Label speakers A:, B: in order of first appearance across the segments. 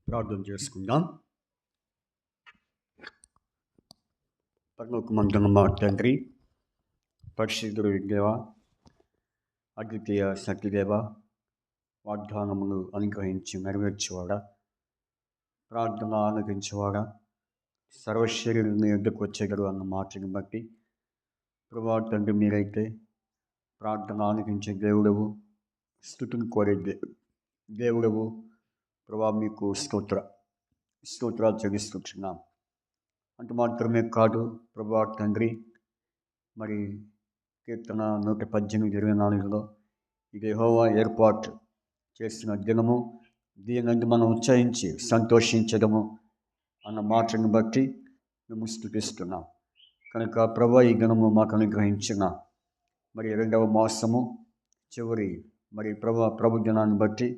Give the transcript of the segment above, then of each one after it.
A: ప్రార్థన చేసుకుందాం. పరలోకమందున్న మా తండ్రి, పరిశుద్ధుడు దేవ, అద్వితీయ సత్యదేవ, వాగ్దానములు అనుగ్రహించి నెరవేర్చేవాడా, ప్రార్థన ఆలకించేవాడా, సర్వశరీరుని ఎద్దుకు వచ్చేగడు అన్న మాటను బట్టి ప్రభువా తండ్రి, మీరైతే ప్రార్థన ఆలకించే దేవుడవు, స్తుతిని కోరే దేవుడవు. ప్రభువా మీకు స్తోత్రాలు చెల్లిస్తున్నాం. అంత మాత్రమే కాదు ప్రభువా తండ్రి, మరి కీర్తన 118:24 ఇది యెహోవా ఏర్పాటు చేసిన దినము, దీనందు మనం ఉత్సహించి సంతోషించడము అన్న మాటను బట్టి మేము స్తుతిస్తున్నాం. కనుక ప్రభువా ఈ దినము మాకు అనుగ్రహించిన మరి 2వ మాసము చివరి మరి ప్రభు దినాన్ని బట్టి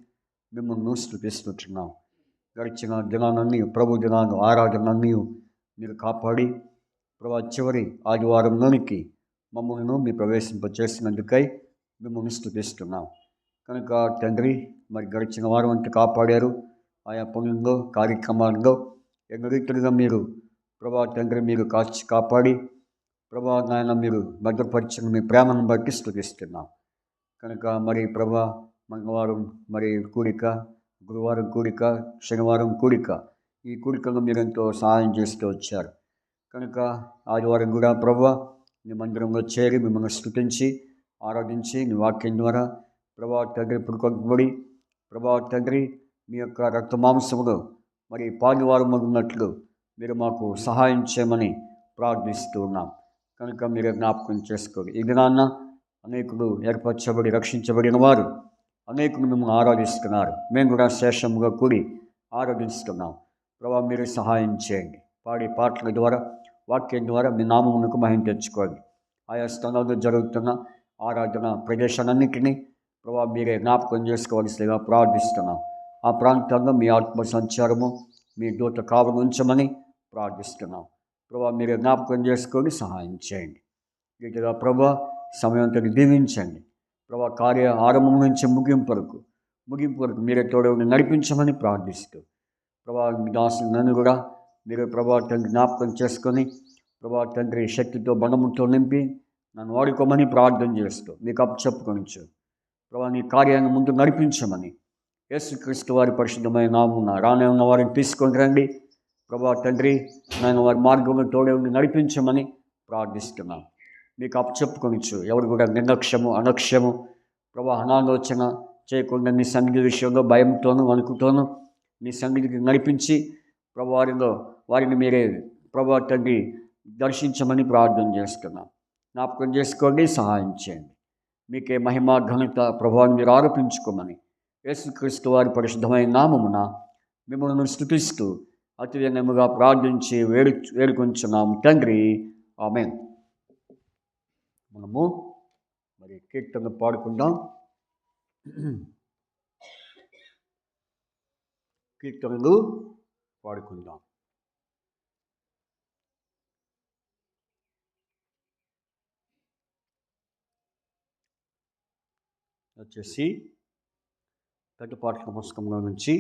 A: మిమ్మల్ని స్తుతిస్తున్నాం. గడిచిన దినాలన్నీ ప్రభు దినాలు ఆరాధనన్నీ మీరు కాపాడి ప్రభా చివరి ఆదివారంలోనికి మమ్మల్ని మీ ప్రవేశింపచేసినందుకై మిమ్మల్ని స్తుతిస్తున్నాం. కనుక తండ్రి, మరి గడిచిన వారం అంతా కాపాడారు. ఆయా పనుల్లో కార్యక్రమాల్లో ఎన్నో రీతులుగా మీరు ప్రభా తండ్రి మీరు కాపాడి ప్రభా నాయన మీరు భద్రపరిచిన మీ ప్రేమను బట్టి స్తుతిస్తున్నాం. కనుక మరి ప్రభా మంగళవారం మరి కూడిక, గురువారం కూడిక, శనివారం కూడిక, ఈ కూడికలో మీరు ఎంతో సహాయం చేస్తూ వచ్చారు. కనుక ఆదివారం కూడా ప్రభువా నీ మందిరంలో చేరి మిమ్మల్ని స్తుతించి ఆరాధించి నీ వాక్యం ద్వారా ప్రభా తండ్రి పుడుకొనబడి ప్రభా తండ్రి మీ యొక్క రక్త మాంసములో మరి పాలువారం ఉన్నట్లు మీరు మాకు సహాయం చేయమని ప్రార్థిస్తూ ఉన్నాం. కనుక మీరు జ్ఞాపకం చేసుకోండి. ఈ దినాన్న అనేకులు ఏర్పరచబడి రక్షించబడిన వారు అనేకులు మిమ్మల్ని ఆరాధిస్తున్నారు. మేము కూడా శేషముగా కూడి ఆరాధిస్తున్నాం. ప్రభా మీరు సహాయం చేయండి. పాడి పాటల ద్వారా వాక్యం ద్వారా మీ నామమునకు మహిమ తెచ్చుకోండి. ఆయా స్థలాల్లో జరుగుతున్న ఆరాధన ప్రదేశాలన్నింటినీ ప్రభా మీరే జ్ఞాపకం చేసుకోవాల్సిందిగా ప్రార్థిస్తున్నాం. ఆ ప్రాంతాల్లో మీ ఆత్మ సంచారము మీ దూత కావలు ఉంచమని ప్రార్థిస్తున్నాం. ప్రభా మీరే జ్ఞాపకం చేసుకొని సహాయం చేయండి. వీటిగా ప్రభా సమయంతో దీవించండి. ప్రభా కార్య ఆరంభం నుంచి ముగింపు వరకు మీరే తోడు నడిపించమని ప్రార్థిస్తూ ప్రభా మీ దాసుని నన్ను కూడా మీరు ప్రభా తండ్రి జ్ఞాపకం చేసుకొని ప్రభా తండ్రి శక్తితో బలముతో నింపి నన్ను వాడుకోమని ప్రార్థన చేస్తూ మీకు అప్పచెప్పుకొనిచ్చు ప్రభా నీ కార్యాన్ని ముందు నడిపించమని యేసుక్రీస్తు వారి పరిశుద్ధమైన నామమున రానే ఉన్న వారిని తీసుకొని రండి. ప్రభా తండ్రి నేను వారి మార్గంలో తోడే నడిపించమని ప్రార్థిస్తున్నాను. మీకు అప్పచెప్పుకొనిచ్చు ఎవరు కూడా నిర్లక్ష్యము అనక్ష్యము ప్రభా అనాలోచన చేయకుండా నీ సన్నిధి విషయంలో భయంతోనూ వణుకుతోనూ నీ సన్నిధికి నడిపించి వారిని మీరే ప్రభా తండ్రి దర్శించమని ప్రార్థన చేస్తున్నాం. జ్ఞాపకం చేసుకోండి, సహాయం చేయండి. మీకే మహిమ ఘనత ప్రభావాన్ని మీరు ఆరోపించుకోమని యేసుక్రీస్తు వారి పరిశుద్ధమైన నామమున మిమ్మల్ని స్తుతిస్తూ అతి వినయముగా ప్రార్థించి వేడుకొంచున్నాము తండ్రి, ఆమేన్. మనము మరి కీర్తన పాడుకుందాం. కీర్తనలు పాడుకుందాం. వచ్చేసి పెద్ద పాటల పుస్తకంలో నుంచి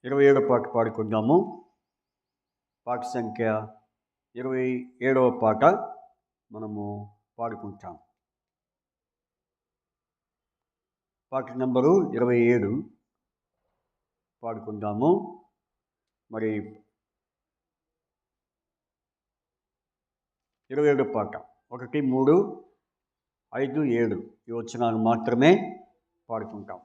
A: 27వ పాట పాడుకుందాము. పాట సంఖ్య 27వ పాట మనము పాడుకుంటాం. పాట నెంబరు 27 పాడుకుందాము. మరి 27వ పాట 1, 3, 5, 7 ఈ వచనాలు మాత్రమే పాడుకుంటాం.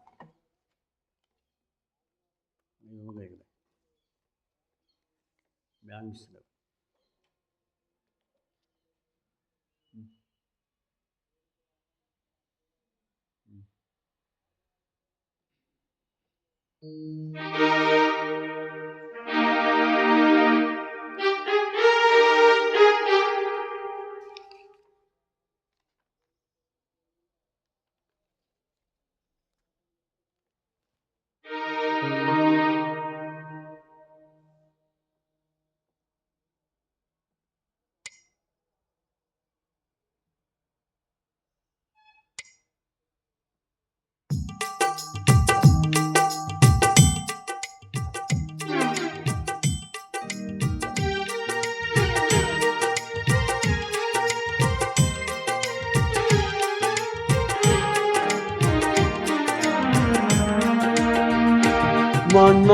A: బ్యాంక్స్ మన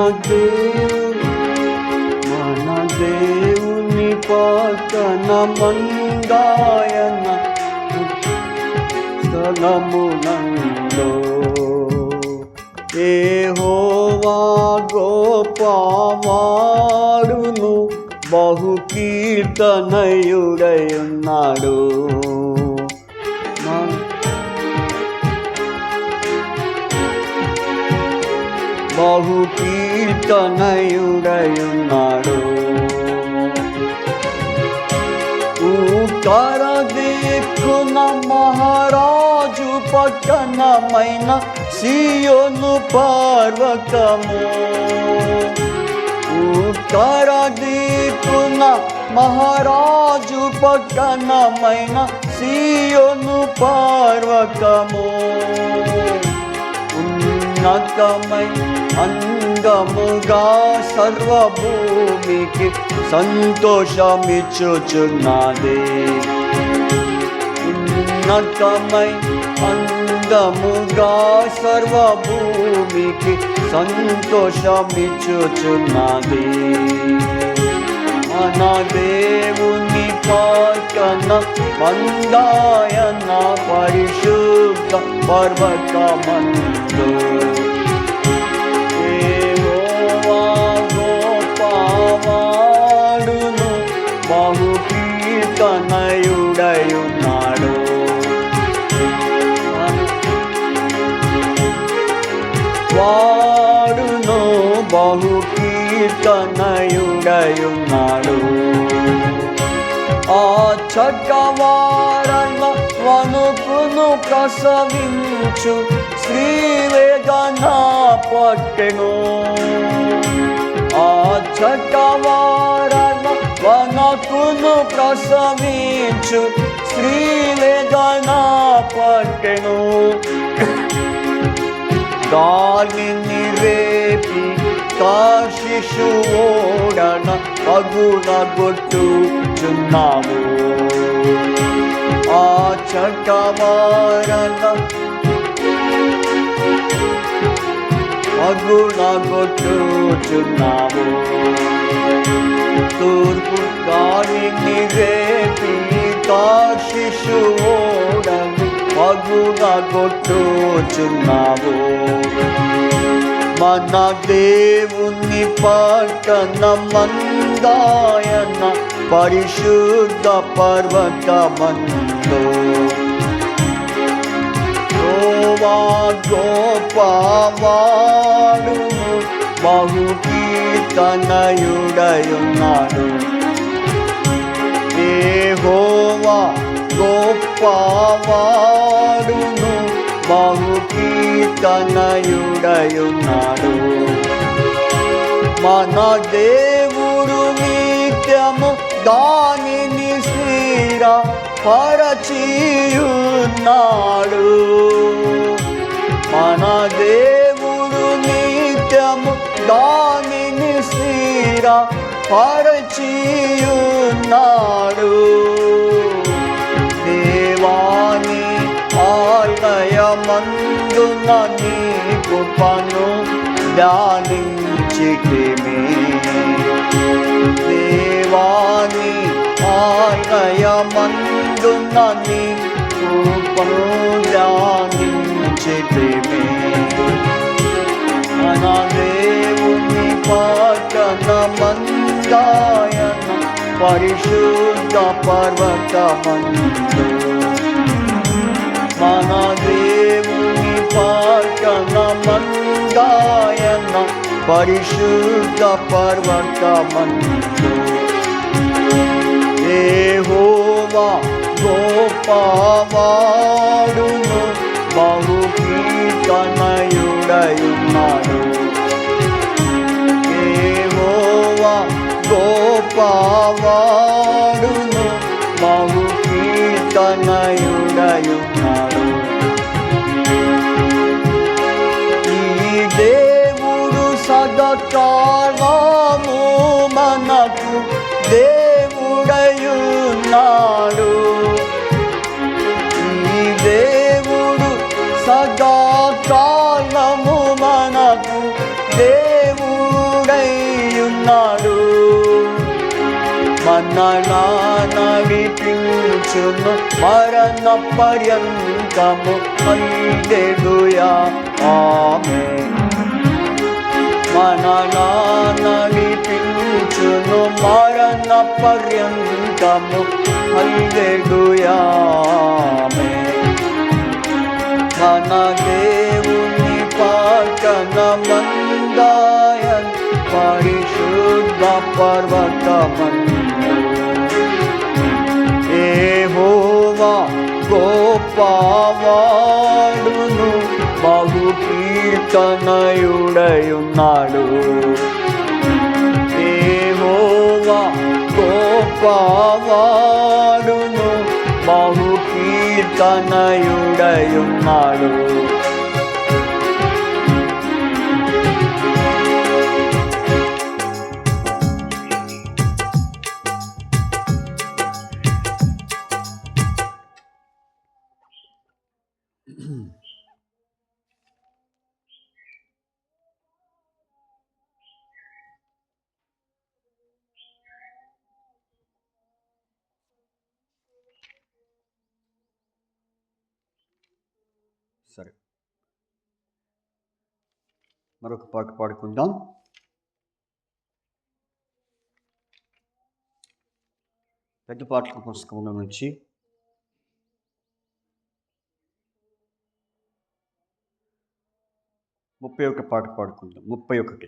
A: దేవుని పక్కన మందాయన స్థలమునంలో యెహోవా గొప్పవాడును, బహు కీర్తనయుడై ఉన్నాడు. బహు కీర్తనయుడై ఉన్నాడు. ఉత్తర దిక్కున మహారాజు పట్టణమైన సియోను పర్వతము, ఉత్తర దిక్కున మహారాజు పట్టణమైన సియోను పర్వతము, ఉన్నతమై అందముగా సర్వభూమికి సంతోషమిచ్చుచున్నది. ఉన్నతమై అందముగా సర్వభూమికి సంతోషమిచ్చుచున్నది. మన దేవుని పక్కన మందాయన పరిశుద్ధ పర్వతమందు యెహోవా గొప్పవాడును, బహు కీర్తనయుడై ఉన్నాడు. వాడును బహు కీర్తనయుడై ఉన్నాడు. ఆ చక్కవారణ వణుకును ప్రసవించు శ్రీవేదన పట్టెను. ఆ చక్కవారణ వణుకును ప్రసవించు శ్రీవేదన పట్టెను. గాలిని రేపి శిశువోడన పగులగొట్టుచున్నావు. ఆ చక్కవారణ పగులగొట్టుచున్నావు. తూర్పు గాలిని రేపి శిశువోడన పగులగొట్టుచున్నావు. మన దేవుని పక్కన మందాయన పరిశుద్ధ పర్వతమందు యెహోవా గొప్పవాడును, బహు కీర్తనయుడై ఉన్నాడు. యెహోవా గొప్పవాడును, బహు కీర్తనయుడై ఉన్నాడు. మన దేవుడు నిత్యము దానిని స్థిర పరచియున్నాడు. మన దేవుడు నిత్యము దానిని స్థిర పరచియున్నాడు. దేవాని ఆలయమందున నీ కృపను ధ్యానించితిమి. దేవాని ఆలయమందున నీ కృపను ధ్యానించితిమి. మన దేవుని పక్కన మందాయన పరిశుద్ధ పర్వతమందు మన దేవుని పక్కన మందాయన పరిశుద్ధ పర్వతమందు యెహోవా గొప్పవాడును, బహు కీర్తనయుడై ఉన్నాడు. యెహోవా గొప్పవాడును, బహు కీర్తనయుడై ఉన్నాడు. ఈ దేవుడు సదాకాలము మనకు దేవుడై ఉన్నాడు. ఈ దేవుడు సదాకాలము మనకు దేవుడై మనలా నడిపించును మరణ పర్యంతము. హల్లెలూయా ఆమేన్. మనలా నడిపించును మరణ పర్యంతము. హల్లెలూయా ఆమేన్. మన దేవుని పట్టణ మందాయన్ పరిశుద్ధ పర్వతమందు యెహోవా గొప్పవాడును బహు కీర్తనయుడయున్నాడు. యెహోవా గొప్పవాడును బహు కీర్తనయుడయున్నాడు. సరే, మరొక పాట పాడుకుందాం. పెద్ద పాటల పుస్తకంలో నుంచి 31 పాట పాడుకుందాం. 31.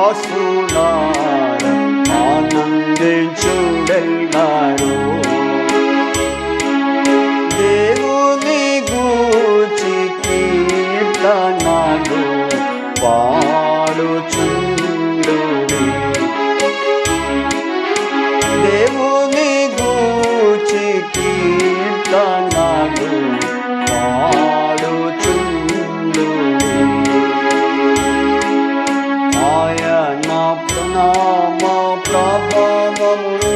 A: నివాసులారా ఆనందించుడెల్లారు. దేవుని గూర్చి కీర్తనలు పాడుచుండుడి. దేవుని గూర్చి కీర్తనలు పాడుచుండుడి. నామ ప్రభావము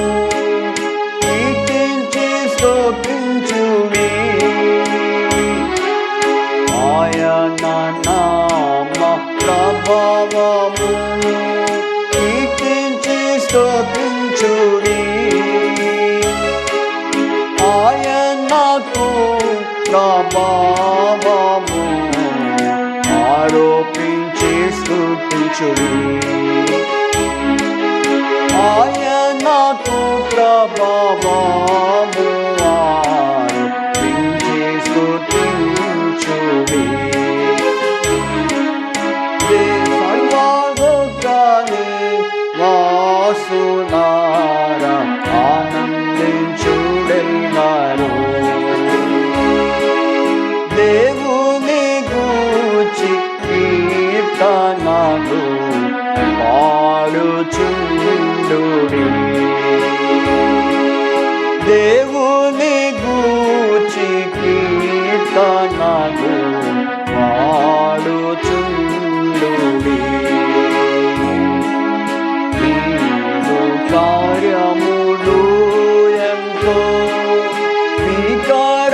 A: కీర్తించి స్తుతించుడి. ఆయన నామ ప్రభావము కీర్తించి స్తుతించుడి. ఆయనకు ప్రభావము ఆరోపించి స్తుతించుడి. ఆయనకు ప్రభావము ఆరోపించి స్తుతించుడి. సర్వలోకాని వాసులారా ఆనందించుడెల్లారు. దేవుని గూర్చి కీర్తనలు పాడుచుండుడి. దేవుని గూర్చి కీర్తనలు పాడుచుండుడి. మీరు కార్యములు ఎంతో భీకరమైనటివి.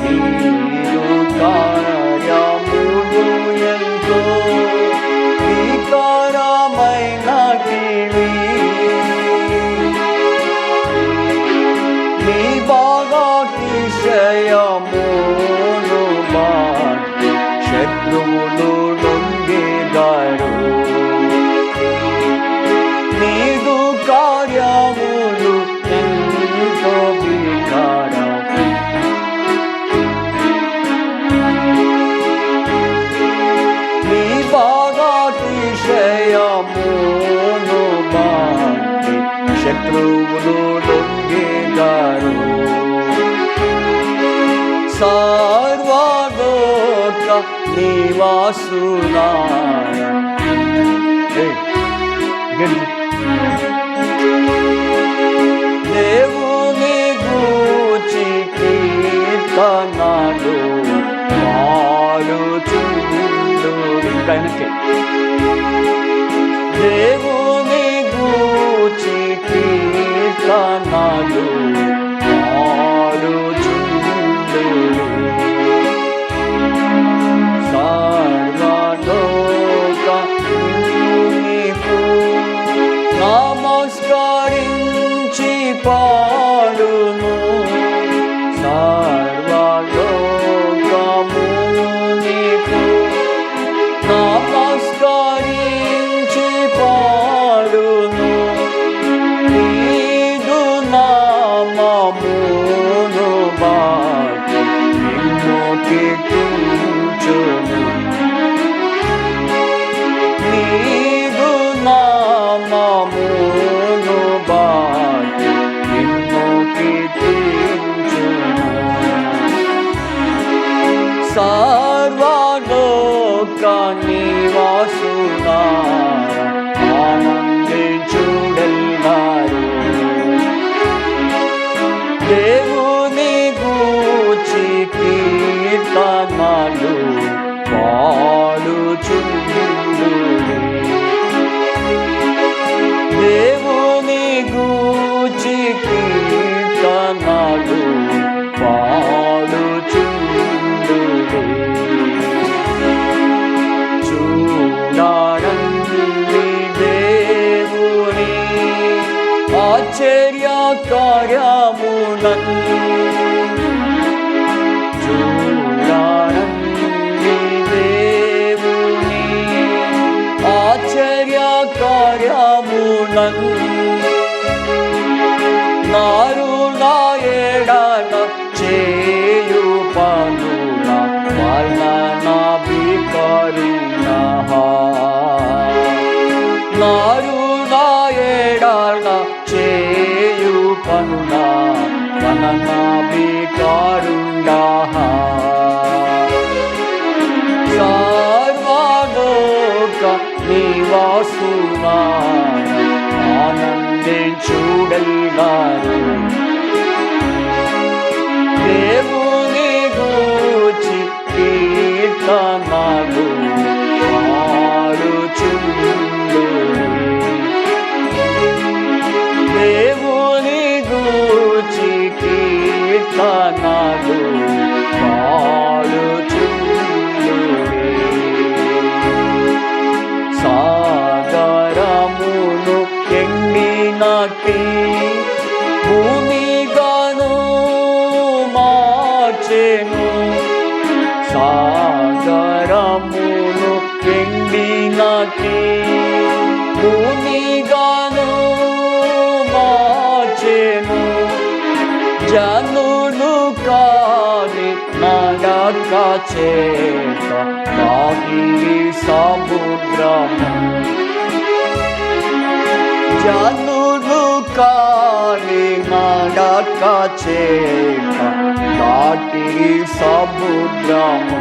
A: మీరు కార్యములు ఎంతో భీకరమైనటివి. నామమును బట్టి శత్రువులు లొంగెదరు. సర్వలోక నివాసులారా, దేవుని గూర్చి కీర్తనలు పాడుచుండుడి. దేవుని గూర్చి కీర్తనలు పాడుచుండుడి. సర్వలోక నీకు నమస్కరించి పాడును. సర్వలోకము నీకు నమస్కరించి పాడును. నీదు నామమును బట్టి నిన్ను కీర్తించును. నీదు నామమును బట్టి నిన్ను కీర్తించును. సర్వలోక నివాసులారా, ఆనందించుడెల్లరు. దేవుని గూర్చి కీర్తనలు పాడుచుండుడి. దేవుని గూర్చి కీర్తనలు పాడుచుండుడి. చూడాలండి దేవుని ఆశ్చర్య కార్యములను. చూడాలండి దేవుని ఆశ్చర్య కార్యములను. నారుల ఎడల చేయు పనుల వలన బికరుణ. నారుల ఎడల చేయు పనుల వలన బికరుణ. సర్వలోక నివాసులారా, ఆనందించుడెల్లరు. దేవుని గూర్చి కీర్తనలు పాడుచుండుడి. దేవుని గూర్చి కీర్తనలు పాడుచుండుడి. సాగరమును ఎండినట్టి భూమిగాను మార్చెను. సాగరమును ఎండినట్టి భూమిగాను మార్చెను. జనులు కాని నడక చేత దాగిరి సముద్రము. జనులు కాని నడక చేత దాగిరి సముద్రము.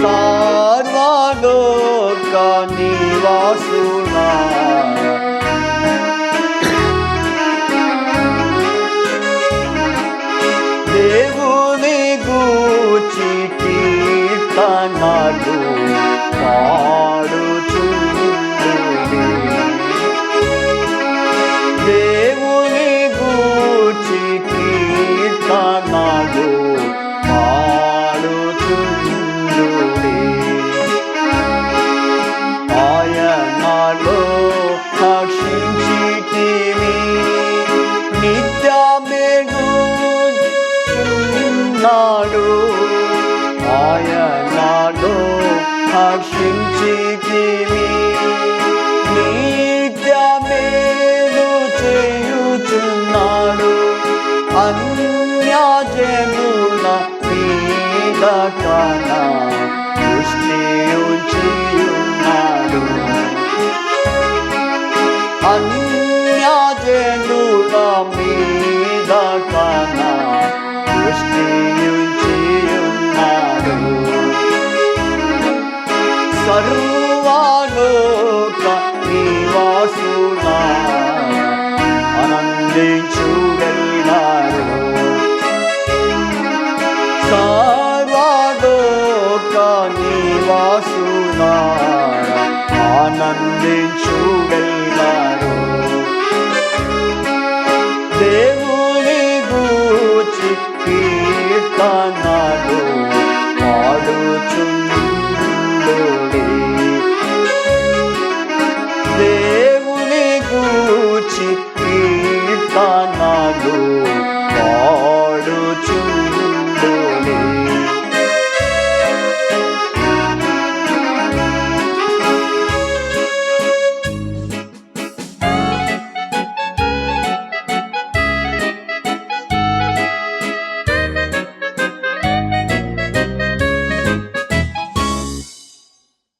A: సర్వలోక నివాసులారా, దేవుని గూర్చి కీర్తనలు పాడుచుండుడి. దేవుని గూర్చి కీర్తనలు పాడుచుండుడి. ఆయనలో హర్షించితిమి, నిత్యమేగుచున్నాడు. ఆయనలో హర్షించితిమి, నిత్యమేలు చేయుచున్నాడు. అన్యజనుల మీద కన్నా దృష్టి ఉంచియున్నాడు. అన్యజనుల మీద కన దృష్టియుంచి ఉన్నాడు. సర్వలోక నివాసులారా ఆనందించుడెల్లారు. సర్వలోక నివాసులారా ఆనందించుడెల్లారు. దేవుని గూర్చి కీర్తనలు పాడుచుండుడి. దేవుని గూర్చి కీర్తనలు పాడుచుండుడి.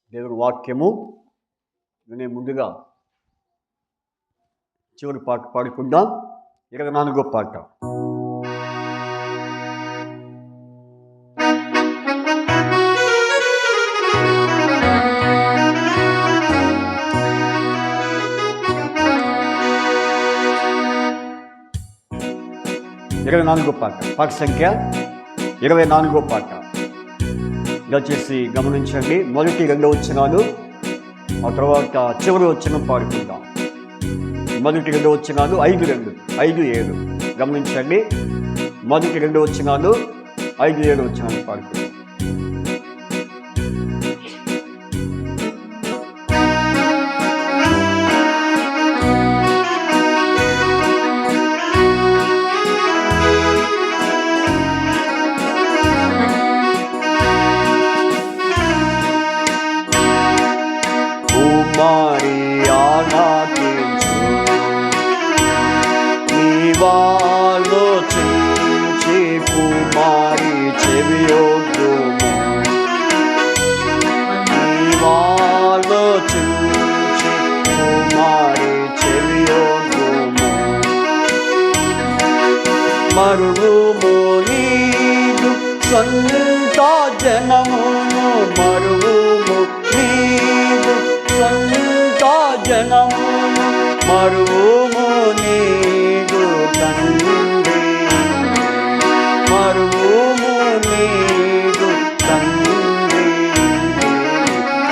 A: దేవుని వాక్యము వినే ముందుగా చివరి పాట పాడుకుందాం. 24వ పాట. పాట సంఖ్య 24వ పాట. దయచేసి గమనించండి. మొదటి 2 వచనాలు, ఆ తర్వాత చివరి వచనం పాడుకుందాం. మొదటి 2 వచనాలు 5:2, 5:7. గమనించండి. మొదటి 2 వచనాలు 5:7 వచనాలు పాడుకుందాం. కుమారి ఆలకించు, నీవాలోచించి కుమారి చెవియొగ్గుము. నీవాలోచించి కుమారి చెవియొగ్గుము. మరువుము నీదు సొంత జనమును, మరువుము నీదు సొంత జనమును, మరువుము నీదు తండ్రి, మరువుము నీదు తండ్రి.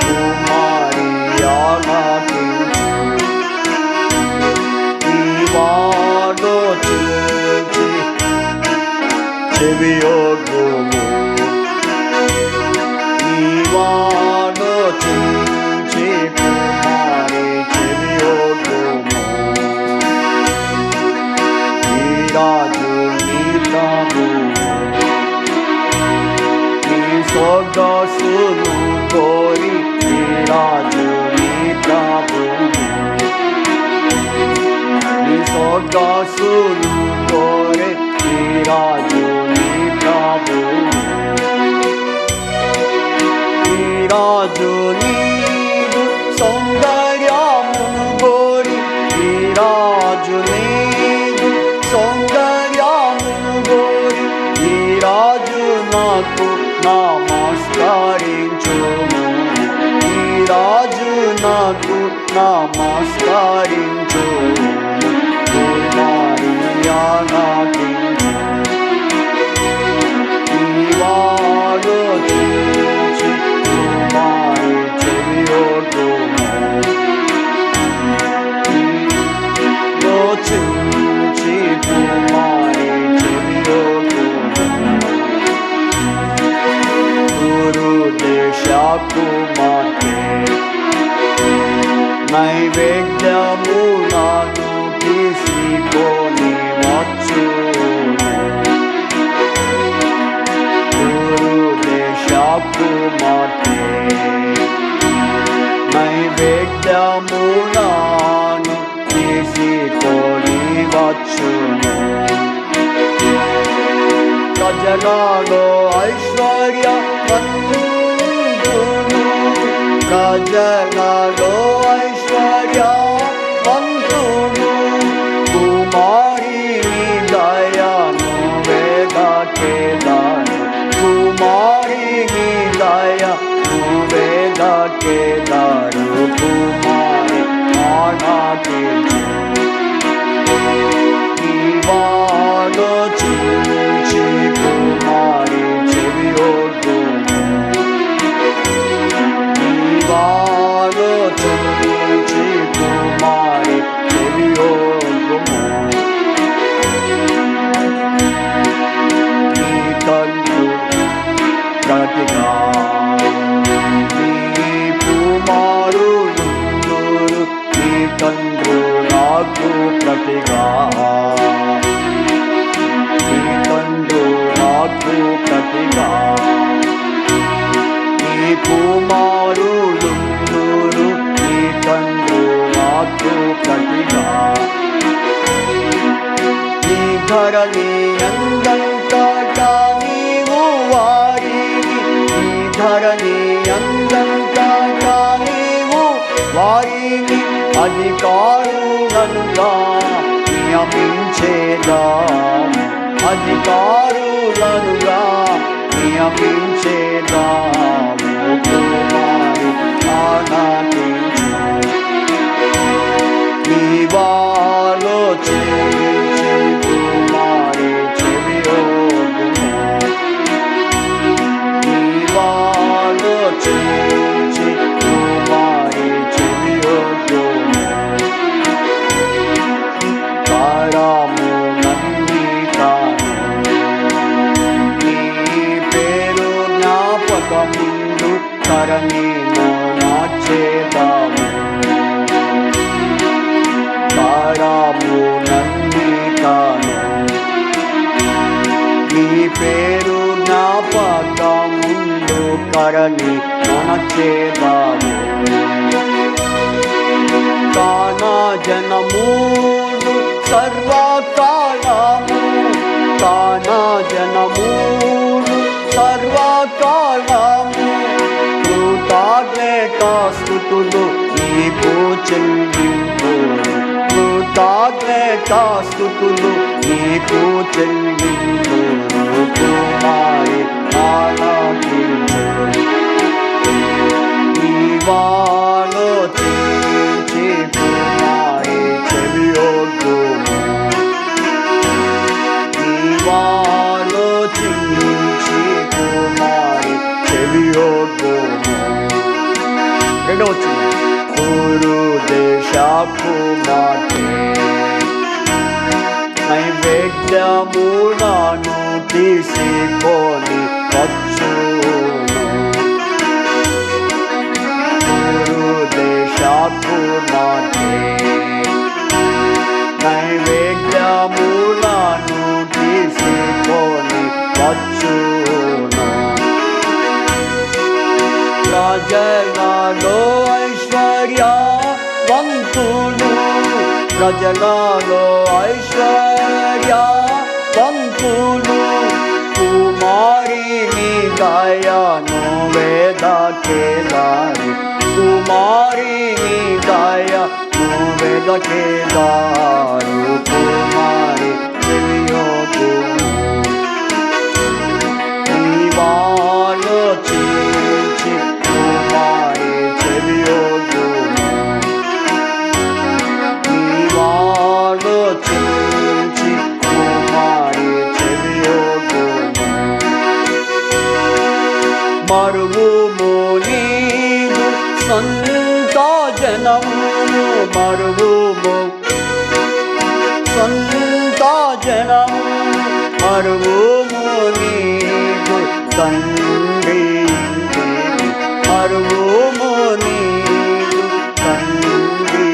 A: కుమారి ఆలకించు, నీవాలోచించి చెవియొగ్గుము. నీవాలోచించి కుమారి చెవియొగ్గుము. ఈ రాజు నీ ప్రభువు, నీ సొగసును కోరి. ఈ రాజు నీ ప్రభువు, నీ సొగసును కోరి. ఈ రాజు నీ ప్రభువు, ఈ రాజు నీదు సౌందర్యమును కోరి. ఈ రాజు నీదు సౌందర్యమును కోరి. ఈ రాజు నాకు నమస్కరించుము. ఈ రాజు నాకు నమస్కరించుము. కుమారి ఆలకించు, నీవాలోచించి కుమారి చెవియొగ్గుము. లోచించి కుమారి చెవియొగ్గుము. గురుదేశ కుమార్తె నైవేద్యములను తీసుకొని వచ్చును. గురుదేశ కుమార్తె నైవేద్యములను తీసుకొని వచ్చును. ప్రజలలో ఐశ్వర్యవంతును, ప్రజలలో ఐశ్వర్యవంతుడు కుమారి దయను వేదకేదారు కుమారి దయను వేదకేదారు కుమారి ఆనాకి చూచి కుమారి చెవియొద్దు చూచి కుమారి చెవియొద్దు నీ కళ్ళు ప్రతిగా నీ కుమారుడు నీ తండ్రు నాకు ప్రతిగా ప్రతిగా నీ కుమారుడు నీ తండ్రు నాకు ప్రతిగా నీ ధరణి అందంతటా నీవు వారిని నీ ధరణి అందంతటా నీవు వారిని అధికారులనుగా నియమించేదా అధికారులనుగా నియమించేదాము కుమారి ఆనాటించు నీవాలోచించి కుమారి చెవియొద్దుము నీవాలోచించి కుమారి చెవియొద్దుము కారము ముందు కరణీను మార్చేదాము కారాము నన్ని కాను నీ పేరు జ్ఞాపక ముందు కరణి మార్చేదాము కానా జనమూడు సర్వకాలము కానా జనమూడు సర్వకాలము కృతజ్ఞతాస్తుతులు నీకు చెల్లింపు కృతజ్ఞతాస్తుతులు నీకు చెల్లింపు కుమారి ఆలకించు నీవాలోచించి కుమారి చెవియొద్దుము నీవాలోచించి కుమారి చెవియొద్దుము రెండో వచ్చింది పూరు దేశ కుమార్తె నైవేద్యములను తీసుకొని వచ్చును పూరు దేశ కుమార్తె నైవేద్యములను తీసుకొని వచ్చును ప్రజలలో ఐశ్వర్యవంతులు ప్రజలలో ఐశ్వర్యవంతులు కుమారి దయను వేదకేదారు కుమారి దయను వేదకేదారు కుమారి చెవియొద్దుము నీవాలోచించి కుమారి చెవియొద్దుము నీవాలోచించి కుమారి చెవియొద్దుము మరువుము నీవు సంత జనమును మరువుము సంత జనము మరువుము నీవు తండ్రి మరువుము నీవు తండ్రి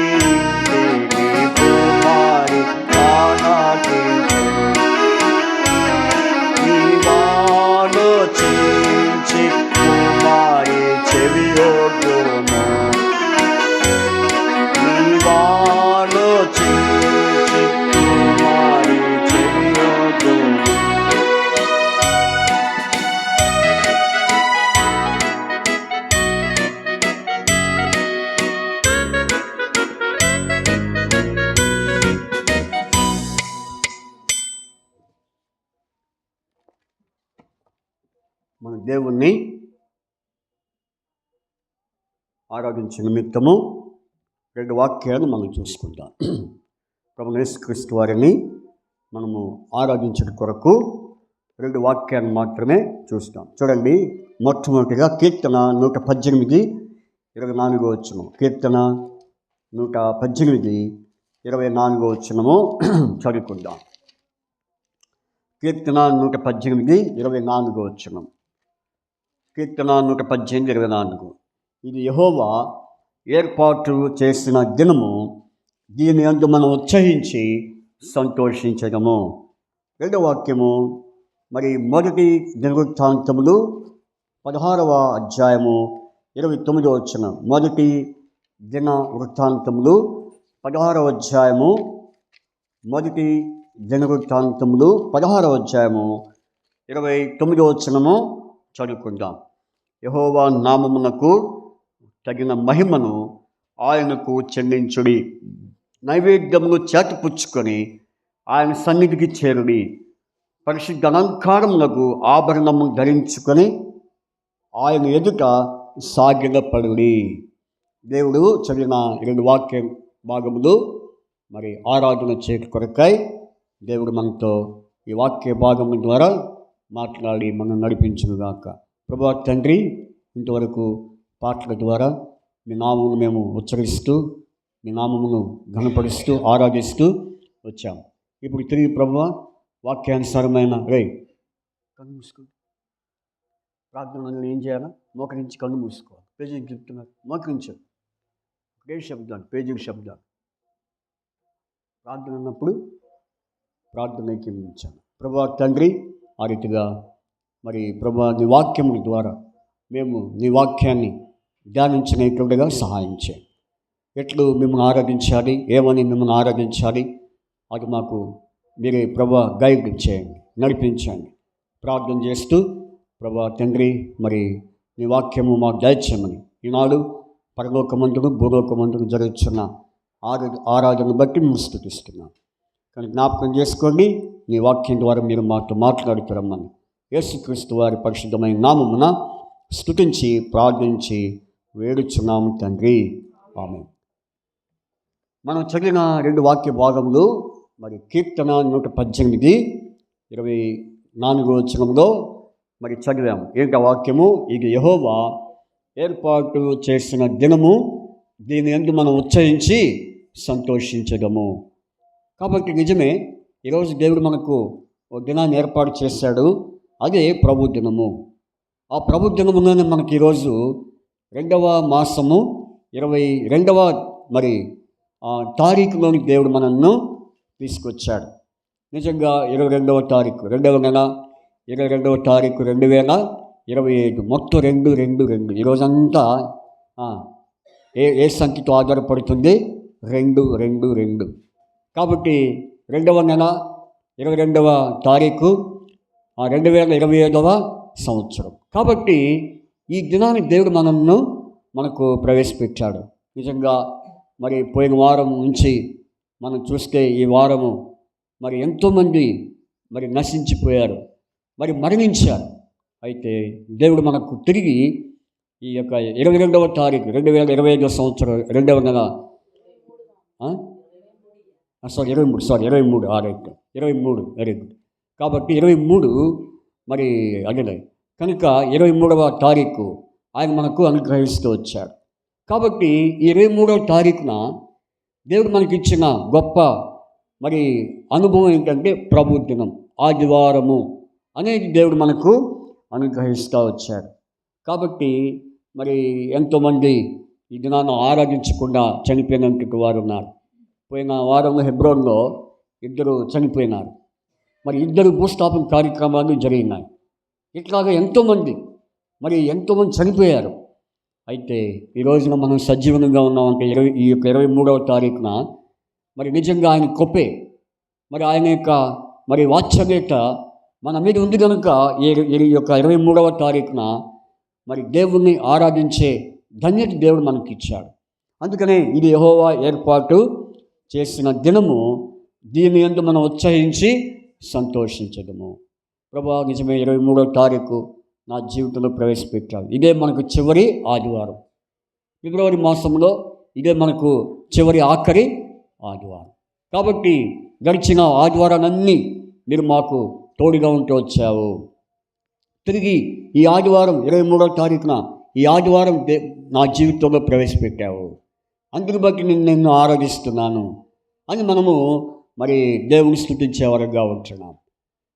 A: కుమారి ఆనాటించు నీవాలోచించి కుమారి చెవియొద్దుము నీవాలోచించి కుమారి చెవియొద్దుము మన దేవుణ్ణి ఆరాధించే నిమిత్తము 2 వాక్యాలు మనం చూసుకుంటాం. ప్రభువైన యేసుక్రీస్తు వారిని మనము ఆరాధించడం కొరకు 2 వాక్యాలు మాత్రమే చూస్తాం. చూడండి, మొట్టమొదటిగా కీర్తన 118:24 వచనం. కీర్తన 118:24 వచనము చదువుకుందాం. కీర్తన 118:24 వచనం. కీర్తన 118:24. ఇది యెహోవా ఏర్పాటు చేసిన దినము, దీని యందు మనం ఉత్సహించి సంతోషించడము. 2వ వాక్యము మరి మొదటి దినవృత్తాంతములు 16వ అధ్యాయము 29వ వచనం. మొదటి దిన వృత్తాంతములు 16వ అధ్యాయము, మొదటి దినవృత్తాంతములు 16వ అధ్యాయము 29వ వచనము చదువుకుందాం. యెహోవా నామమునకు తగిన మహిమను ఆయనకు చెల్లించుడి. నైవేద్యమును చేతపుచ్చుకొని ఆయన సన్నిధికి చేరుడి. పరిశుద్ధ అలంకారములకు ఆభరణము ధరించుకొని ఆయన ఎదుట సాగిలపడుడి. దేవుడు చదివిన 2 వాక్య భాగములు మరి ఆరాధన చేయడం కొరకై దేవుడు మనతో ఈ వాక్య భాగము ద్వారా మాట్లాడి మనం నడిపించునుగాక. ప్రభువా తండ్రి, ఇంతవరకు పాటల ద్వారా మీ నామమును మేము ఉచ్చరిస్తూ, మీ నామమును ఘనపరుస్తూ, ఆరాధిస్తూ వచ్చాం. ఇప్పుడు తిరిగి ప్రభువా వాక్యానుసారమైన కన్ను మూసుకోండి. ప్రార్థనలు ఏం చేయాలా? మోకరించి కన్ను మూసుకోవాలి. పేజీకి చెప్తున్నారు, మోకరించారు. ఒకే శబ్దాలు, పేజీకి శబ్దాలు. ప్రార్థన అన్నప్పుడు ప్రార్థన ఏకీభవించాలి. ప్రభువా తండ్రి, ఆ రీతిగా మరి ప్రభువా నీ వాక్యముల ద్వారా మేము నీ వాక్యాన్ని ధ్యానించినట్టుగా సహాయం చేయండి. ఎట్లు మిమ్మల్ని ఆరాధించాలి, ఏమని మిమ్మల్ని ఆరాధించాలి, అది మాకు మీరే ప్రభువా గైడ్ చేయండి, నడిపించండి. ప్రార్థన చేస్తూ ప్రభువా తండ్రి, మరి నీ వాక్యము మాకు దయచేయమని ఈనాడు పరలోకమందును భూలోకమందును జరుగుతున్న ఆరాధన బట్టి మేము స్తుతిస్తున్నాం. కానీ జ్ఞాపకం చేసుకోండి, నీ వాక్యం ద్వారా మీరు మాతో మాట్లాడుతారమ్మని యేసుక్రీస్తు వారి పరిశుద్ధమైన నామమున స్తుతించి ప్రార్థించి వేడుచున్నాము తండ్రి, ఆమేన్. మనం చదివిన 2 వాక్య భాగములు మరి కీర్తన 118:24 వచనంలో మరి చదివాము. ఏంటి వాక్యము? ఇది యెహోవా ఏర్పాటు చేసిన దినము, దీని యందు మనం ఉత్సహించి సంతోషించడము. కాబట్టి నిజమే, ఈరోజు దేవుడు మనకు ఒక దినాన్ని ఏర్పాటు చేశాడు. అదే ప్రభు దినము. ఆ ప్రభు దినములోనే మనకి ఈరోజు 2వ మాసము 22వ మరి తారీఖులోని దేవుడు మనల్ని తీసుకొచ్చాడు. నిజంగా 22వ తారీఖు 2వ నెల 22వ తారీఖు 2025, మొత్తం 222. ఈరోజంతా ఏ సంఖ్యతో ఆధారపడుతుంది? 222. కాబట్టి 2వ నెల 22వ తారీఖు 2025వ సంవత్సరం. కాబట్టి ఈ దినాన్ని దేవుడు మనకు ప్రవేశపెట్టాడు. నిజంగా మరి పోయిన వారం నుంచి మనం చూస్తే ఈ వారము మరి ఎంతోమంది మరి నశించిపోయారు, మరి మరణించారు. అయితే దేవుడు మనకు తిరిగి ఈ యొక్క 22వ తారీఖు 2025వ సంవత్సరం 2వ నెల 23 రైట్ 23 వెరీ గుడ్. కాబట్టి 23 మరి అదే కనుక 23వ తారీఖు ఆయన మనకు అనుగ్రహిస్తూ వచ్చాడు. కాబట్టి ఈ 23వ తారీఖున దేవుడు మనకిచ్చిన గొప్ప మరి అనుభవం ఏంటంటే ప్రభు దినం, ఆదివారము అనేది దేవుడు మనకు అనుగ్రహిస్తూ వచ్చాడు. కాబట్టి మరి ఎంతోమంది ఈ దినాన్ని ఆరాధించకుండా చనిపోయినటువంటి వారు ఉన్నారు. పోయిన వారంలో హెబ్రోన్లో 2 చనిపోయినారు. మరి 2 భూస్థాపన కార్యక్రమాలు జరిగినాయి. ఇట్లాగా ఎంతోమంది చనిపోయారు. అయితే ఈ రోజున మనం సజీవనంగా ఉన్నామంటే ఈ యొక్క 23వ తారీఖున మరి నిజంగా ఆయన కృపే, మరి ఆయన యొక్క మరి వాత్సల్యత మన మీద ఉంది కనుక ఈ యొక్క 23వ తారీఖున మరి దేవుణ్ణి ఆరాధించే ధన్యత దేవుడు మనకి ఇచ్చాడు. అందుకనే ఇది యెహోవా ఏర్పాటు చేసిన దినము, దీని యందు మనం ఉత్సహించి సంతోషించడము. ప్రభువా నిజమే 23వ తారీఖు నా జీవితంలో ప్రవేశపెట్టావు. ఇదే మనకు చివరి ఆదివారం. ఫిబ్రవరి మాసంలో ఇదే మనకు చివరి ఆఖరి ఆదివారం. కాబట్టి గడిచిన ఆదివారాలన్నీ మీరు మాకు తోడుగా ఉంటూ వచ్చావు. తిరిగి ఈ ఆదివారం 23వ తారీఖున ఈ ఆదివారం నా జీవితంలో ప్రవేశపెట్టావు. అందుకు బట్టి నిన్ను ఆరాధిస్తున్నాను అని మనము మరి దేవుని స్తుతించేవారుగా ఉంటున్నాం.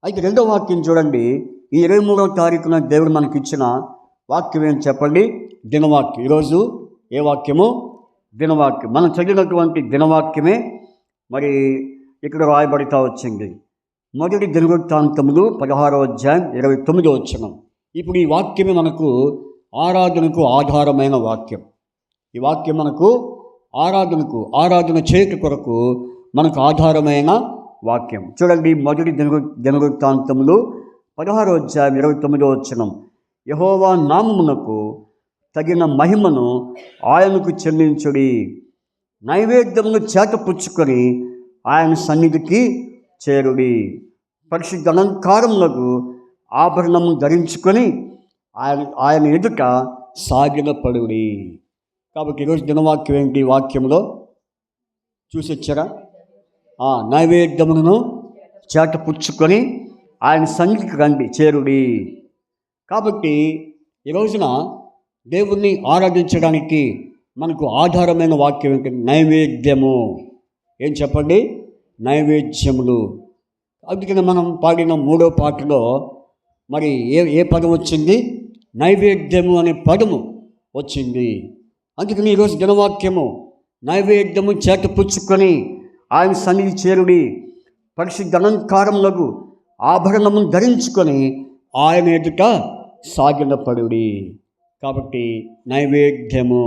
A: అయితే రెండో వాక్యం చూడండి. ఈ 23వ తారీఖున దేవుడు మనకి ఇచ్చిన వాక్యం ఏం చెప్పండి? దినవాక్యం. ఈరోజు ఏ వాక్యము? దినవాక్యం. మనం చదివినటువంటి దినవాక్యమే మరి ఇక్కడ రాయబడతా వచ్చింది. మొదటి దినవృత్తాంతములు 16వ అధ్యాయం 29వ వచనం. ఇప్పుడు ఈ వాక్యమే మనకు ఆరాధనకు ఆధారమైన వాక్యం. ఈ వాక్యం మనకు ఆరాధన చేయుట కొరకు మనకు ఆధారమైన వాక్యం. చూడండి, మొదటి దినవృత్తాంతములు 16వ అధ్యాయం 29వ వచనం. యెహోవా నామమునకు తగిన మహిమను ఆయనకు చెల్లించుడి, నైవేద్యమును చేతపుచ్చుకొని ఆయన సన్నిధికి చేరుడి, పరిశుద్ధ అలంకారములకు ఆభరణము ధరించుకొని ఆయన ఎదుట సాగిలపడుడి. కాబట్టి ఈరోజు దినవాక్యం ఏంటి? వాక్యంలో చూసొచ్చారా? నైవేద్యమును చేతపుచ్చుకొని ఆయన సన్నిధికి రండి, చేరుడి. కాబట్టి ఈ రోజున దేవుణ్ణి ఆరాధించడానికి మనకు ఆధారమైన వాక్యం ఏంటి? నైవేద్యము. ఏం చెప్పండి? నైవేద్యములు. అందుకని మనం పాడిన 3వ పాటలో మరి ఏ పదం వచ్చింది? నైవేద్యము అనే పదము వచ్చింది. అందుకని ఈరోజు దినవాక్యము నైవేద్యము చేతపుచ్చుకొని ఆయన సన్నిధి చేరుడి, పరిశుద్ధ అలంకారములకు ఆభరణమును ధరించుకొని ఆయన ఎదుట సాగిలపడుడి. కాబట్టి నైవేద్యము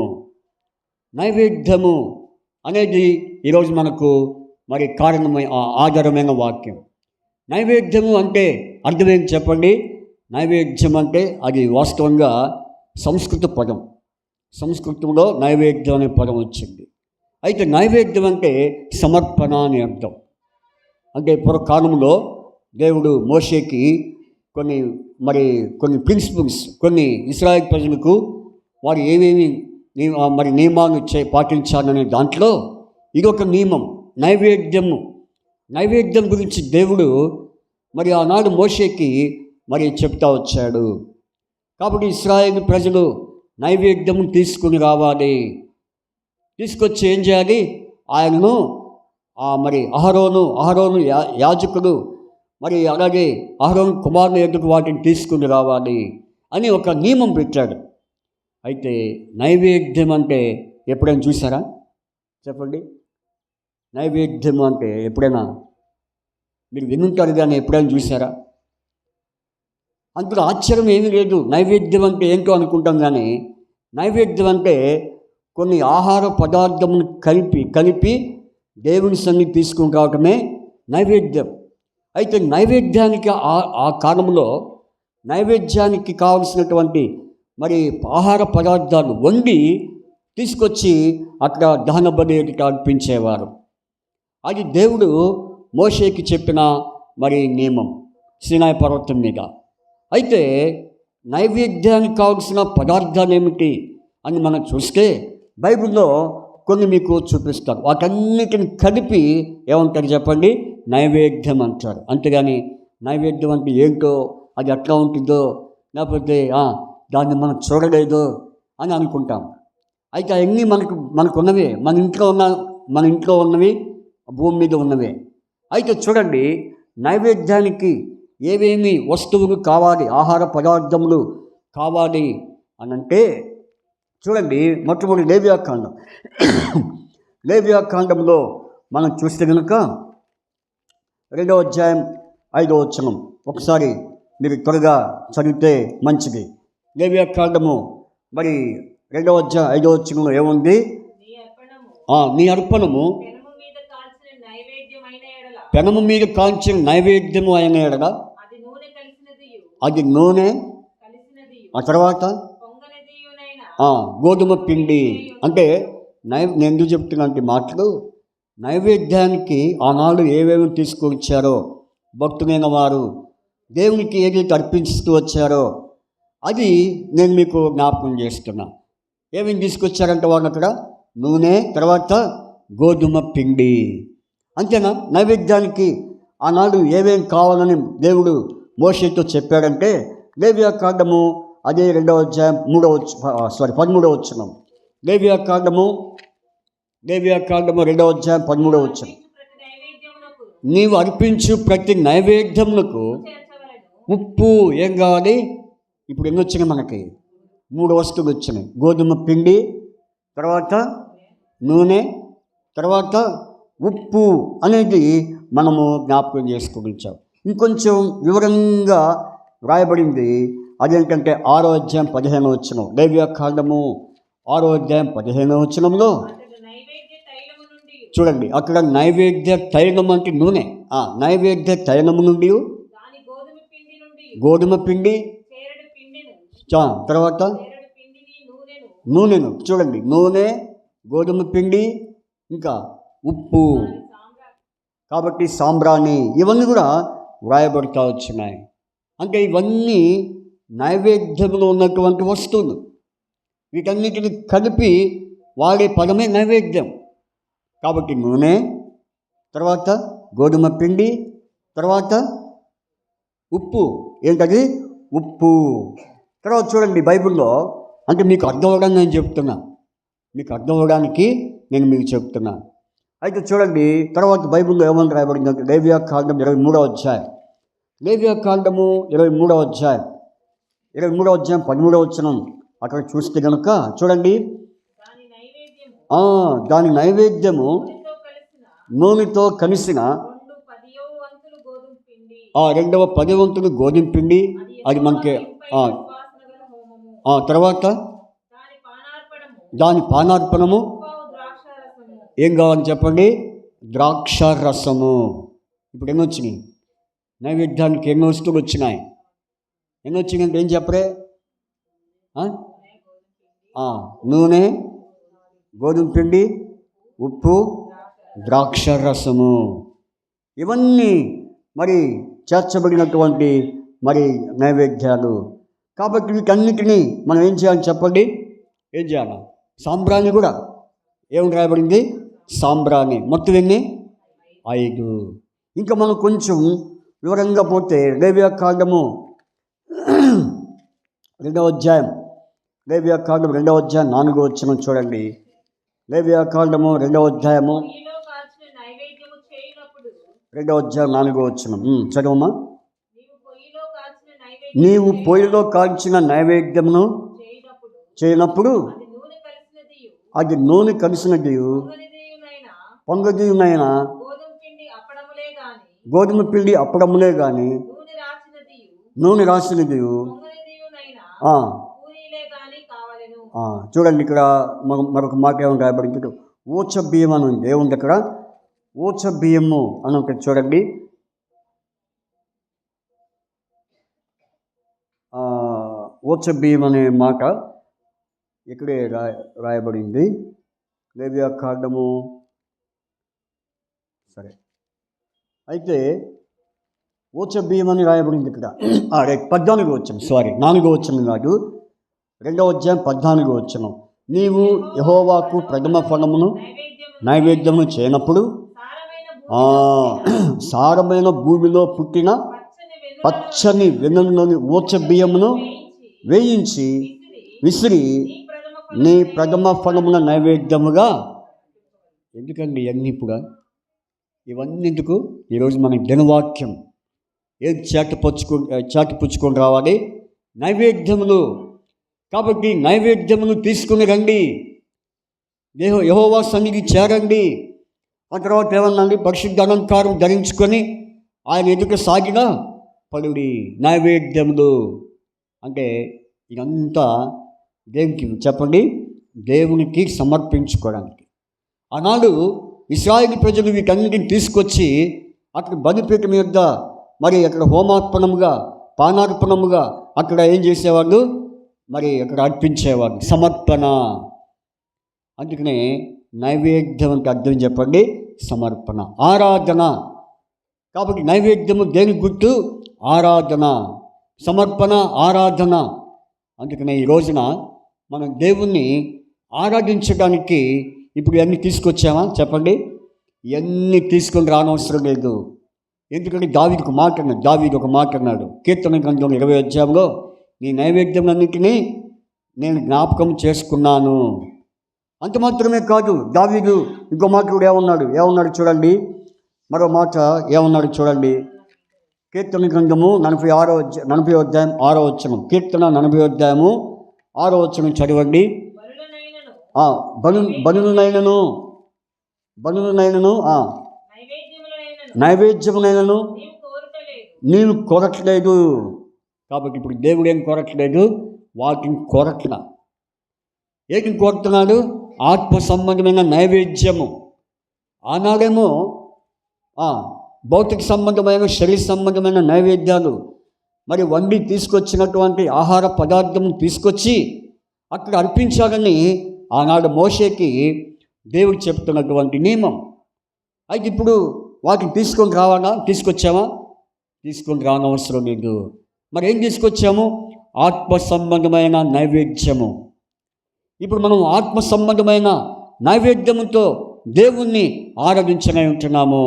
A: అనేది ఈరోజు మనకు మరి కారణమైన ఆధారమైన వాక్యం. నైవేద్యము అంటే అర్థం ఏంటి చెప్పండి? నైవేద్యం అంటే అది వాస్తవంగా సంస్కృత పదం. సంస్కృతంలో నైవేద్యం అనే పదం వచ్చింది. అయితే నైవేద్యం అంటే సమర్పణ అని అర్థం. అంటే పూర్వకాలంలో దేవుడు మోషేకి కొన్ని ప్రిన్సిపల్స్, కొన్ని ఇశ్రాయేలు ప్రజలకు వారు ఏమేమి మరి నియమాలు పాటించాలనే దాంట్లో ఇదొక నియమం. నైవేద్యం గురించి దేవుడు మరి ఆనాడు మోషేకి మరి చెప్తా వచ్చాడు. కాబట్టి ఇశ్రాయేలు ప్రజలు నైవేద్యం తీసుకుని రావాలి. తీసుకొచ్చి ఏం చేయాలి? ఆయనను మరి అహరోను యాజకుడు మరి అలాగే అహరోను కుమారుని ఎదుగు వాటిని తీసుకుని రావాలి అని ఒక నియమం పెట్టాడు. అయితే నైవేద్యం అంటే ఎప్పుడైనా చూసారా? చెప్పండి. నైవేద్యం అంటే ఎప్పుడైనా మీరు వినుంటారు కానీ ఎప్పుడైనా చూసారా? అందులో ఆశ్చర్యం ఏమీ లేదు. నైవేద్యం అంటే ఏంటో అనుకుంటాం కానీ నైవేద్యం అంటే కొన్ని ఆహార పదార్థమును కలిపి దేవుని సన్నిధి తీసుకుని రావటమే నైవేద్యం. అయితే నైవేద్యానికి ఆ కాలంలో నైవేద్యానికి కావలసినటువంటి మరి ఆహార పదార్థాలు వండి తీసుకొచ్చి అక్కడ దహన బలి అర్పించేవారు. అది దేవుడు మోషేకి చెప్పిన మరి నియమం సీనాయి పర్వతం మీద. అయితే నైవేద్యానికి కావలసిన పదార్థాలు ఏమిటి అని మనం చూస్తే బైబిల్లో కొన్ని మీకు చూపిస్తారు. వాటన్నిటిని కలిపి ఏమంటారు చెప్పండి? నైవేద్యం అంటారు. అంతేగాని నైవేద్యం అంటే ఏంటో, అది ఎట్లా ఉంటుందో, లేకపోతే దాన్ని మనం చూడలేదో అని అనుకుంటాం. అయితే అవన్నీ మనకు ఉన్నవే, మన ఇంట్లో ఉన్నవి, భూమి మీద ఉన్నవే. అయితే చూడండి, నైవేద్యానికి ఏవేమి వస్తువులు కావాలి, ఆహార పదార్థములు కావాలి అని అంటే చూడండి, మొట్టమొదటి లేవియాకాండంలో మనం చూస్తే కనుక 2వ అధ్యాయం 5వ వచనం ఒకసారి మీరు త్వరగా చదివితే మంచిది. లేవియాకాండము మరి 2వ అధ్యాయం 5వ వచనంలో ఏముంది? నీ అర్పణము పెనము మీద కాల్చిన నైవేద్యము అయిన ఎడల అది నూనె, ఆ తర్వాత గోధుమ పిండి. అంటే నేను ఎందుకు చెప్తున్నా అంటే మాటలు, నైవేద్యానికి ఆనాడు ఏవేమి తీసుకొచ్చారో భక్తులైన వారు దేవునికి ఏదైతే అర్పించుతూ వచ్చారో అది నేను మీకు జ్ఞాపకం చేస్తున్నా. ఏమేమి తీసుకొచ్చారంటే వాళ్ళు అక్కడ నూనె, తర్వాత గోధుమ పిండి. అంతేనా? నైవేద్యానికి ఆనాడు ఏమేం కావాలని దేవుడు మోషేతో చెప్పాడంటే లేవియాకాండము అదే 2వ అధ్యాయం 13వ వచనం. లేవియాకాండము 2వ అధ్యాయం 13వ వచనం. నీవు అర్పించు ప్రతి నైవేద్యములకు ఉప్పు ఏం కావాలి? ఇప్పుడు ఎన్ని వచ్చినాయి మనకి? 3 వస్తువులు వచ్చినాయి. గోధుమ పిండి, తర్వాత నూనె, తర్వాత ఉప్పు అనేది మనము జ్ఞాపకం చేసుకుంటాం. ఇంకొంచెం వివరంగా వ్రాయబడింది. అదేంటంటే 6వ అధ్యాయం 15వ వచనం. లేవియాకాండము 6వ అధ్యాయం 15వ వచనంలో చూడండి, అక్కడ నైవేద్య తైలం అంటే నూనె. నైవేద్య తైలము నుండి గోధుమ పిండి, తర్వాత నూనెను. చూడండి, నూనె, గోధుమ పిండి, ఇంకా ఉప్పు, కాబట్టి సాంబ్రాణి, ఇవన్నీ కూడా వ్రాయబడుతూ వచ్చినాయి. అంటే ఇవన్నీ నైవేద్యంలో ఉన్నటువంటి వస్తువులు. వీటన్నిటిని కలిపి వాడే పదమే నైవేద్యం. కాబట్టి నూనె, తర్వాత గోధుమ పిండి, తర్వాత ఉప్పు. ఏంటది? ఉప్పు. తర్వాత చూడండి, బైబిల్లో అంటే మీకు అర్థం అవ్వడానికి నేను చెప్తున్నా, మీకు చెప్తున్నా. అయితే చూడండి, తర్వాత బైబిల్లో ఏమని రాయబడిందంటే లేవియాకాండం 23వ అధ్యాయం. లేవియాకాండము 23వ అధ్యాయం 13వ వచనం. అక్కడ చూస్తే కనుక చూడండి, దాని నైవేద్యము నూనెతో కలిసిన 2వ 10 వంతులు గోధుమ పిండి, అది మనకి. తర్వాత దాని పానార్పణము ఏం కావాలని చెప్పండి? ద్రాక్ష రసము. ఇప్పుడు ఎన్ని వచ్చినాయి? నైవేద్యానికి ఎన్ని వస్తువులు వచ్చినాయి? ఎన్ని వచ్చినాయి అంటే ఏం చెప్పరే? నూనె, గోధుమ పిండి, ఉప్పు, ద్రాక్ష రసము, ఇవన్నీ మరి చేర్చబడినటువంటి మరి నైవేద్యాలు. కాబట్టి వీటన్నిటినీ మనం ఏం చేయాలని చెప్పండి? ఏం చేయాలి? సాంబ్రాణి కూడా ఏమి రాయబడింది? సాంబ్రాణి. మొత్తం ఎన్ని? 5. ఇంకా మనం కొంచెం వివరంగా పోతే లేవియాకాండము 2వ అధ్యాయం 4వ వచనం చూడండి. లేవియాకాండము 2వ అధ్యాయము 4వ వచనం చదవమ్మా. నీవు పొయ్యిలో కాల్చిన నైవేద్యమును చేయనప్పుడు అది నూనె కలిసినది పొంగదీయునైనా గోధుమ పిండి అప్పడములే కానీ నూనె రాసినది. చూడండి, ఇక్కడ మరొక మాట ఏమని రాయబడింది? ఊచ బియ్యం అని ఉంది. ఏముంది అక్కడ? ఊచ బియ్యము అని ఒకటి చూడండి. ఊచ బియ్యం అనే మాట ఇక్కడే రాయబడింది. లేవియాకాండము. సరే, అయితే ఊచ బియ్యం అని రాయబడింది ఇక్కడ. 14వ వచనం, 4వ వచనం కాదు, 2వ అధ్యాయం 14వ వచనం. నీవు యెహోవాకు ప్రథమ ఫలమును నైవేద్యమును చేయనప్పుడు సారమైన భూమిలో పుట్టిన పచ్చని వెన్నులోని ఊచ బియ్యమును వేయించి విసిరి నీ ప్రథమ ఫలమున నైవేద్యముగా. ఎందుకండి ఇవన్నీ? ఇప్పుడు ఇవన్నీ ఎందుకు? ఈరోజు మన దినవాక్యం ఏది చాటిపుచ్చుకొని రావాలి? నైవేద్యములు. కాబట్టి నైవేద్యములు తీసుకుని రండి, యెహోవా సన్నిధికి చేరండి. ఆ తర్వాత ఏమన్నాండి? పరిశుద్ధ అలంకారం ధరించుకొని ఆయన ఎదుట సాగిన పలుడి. నైవేద్యములు అంటే ఇదంతా దేవునికి చెప్పండి, దేవునికి సమర్పించుకోవడానికి. ఆనాడు ఇశ్రాయేలు ప్రజలు వీటన్నిటిని తీసుకొచ్చి అక్కడ బలిపీఠం మీద మరి అక్కడ హోమార్పణముగా, పానార్పణముగా అక్కడ ఏం చేసేవాళ్ళు? మరి అక్కడ అర్పించేవాళ్ళు, సమర్పణ. అందుకనే నైవేద్యం అంటే అర్థం చెప్పండి? సమర్పణ, ఆరాధన. కాబట్టి నైవేద్యము దేని గుర్తు? ఆరాధన. సమర్పణ, ఆరాధన. అందుకనే ఈ రోజున మనం దేవుణ్ణి ఆరాధించడానికి ఇప్పుడు ఇవన్నీ తీసుకొచ్చామా చెప్పండి? ఇవన్నీ తీసుకొని రానవసరం లేదు. ఎందుకంటే దావీదు ఒక మాట అన్నాడు కీర్తన గ్రంథం 20వ అధ్యాయంలో, నీ నైవేద్యములన్నిటినీ నేను జ్ఞాపకం చేసుకున్నాను. అంత మాత్రమే కాదు, దావీదు ఇంకో మాట కూడా ఏమన్నాడు చూడండి. మరో మాట ఏమన్నాడు చూడండి. కీర్తన గ్రంథము 40వ అధ్యాయం 6వ వచనం. కీర్తన 40వ అధ్యాయము 6వ వచనం చదవండి. బలులనైనను నైవేద్యమునైనను నీవు కొరట్లేదు. కాబట్టి ఇప్పుడు దేవుడు ఏం కొరట్లేదు, వాటిని కొరట్ల. ఏం కోరుతున్నాడు? ఆత్మ సంబంధమైన నైవేద్యము. ఆనాడేమో భౌతిక సంబంధమైన శరీర సంబంధమైన నైవేద్యాలు మరి వండి తీసుకొచ్చినటువంటి ఆహార పదార్థం తీసుకొచ్చి అక్కడ అర్పించాలని ఆనాడు మోషేకి దేవుడు చెప్తున్నటువంటి నియమం. అయితే ఇప్పుడు వాటిని తీసుకొచ్చామా? తీసుకొని రానవసరం లేదు. మరి ఏం తీసుకొచ్చాము? ఆత్మ సంబంధమైన నైవేద్యము. ఇప్పుడు మనం ఆత్మ సంబంధమైన నైవేద్యముతో దేవుణ్ణి ఆరాధించనే ఉంటున్నాము.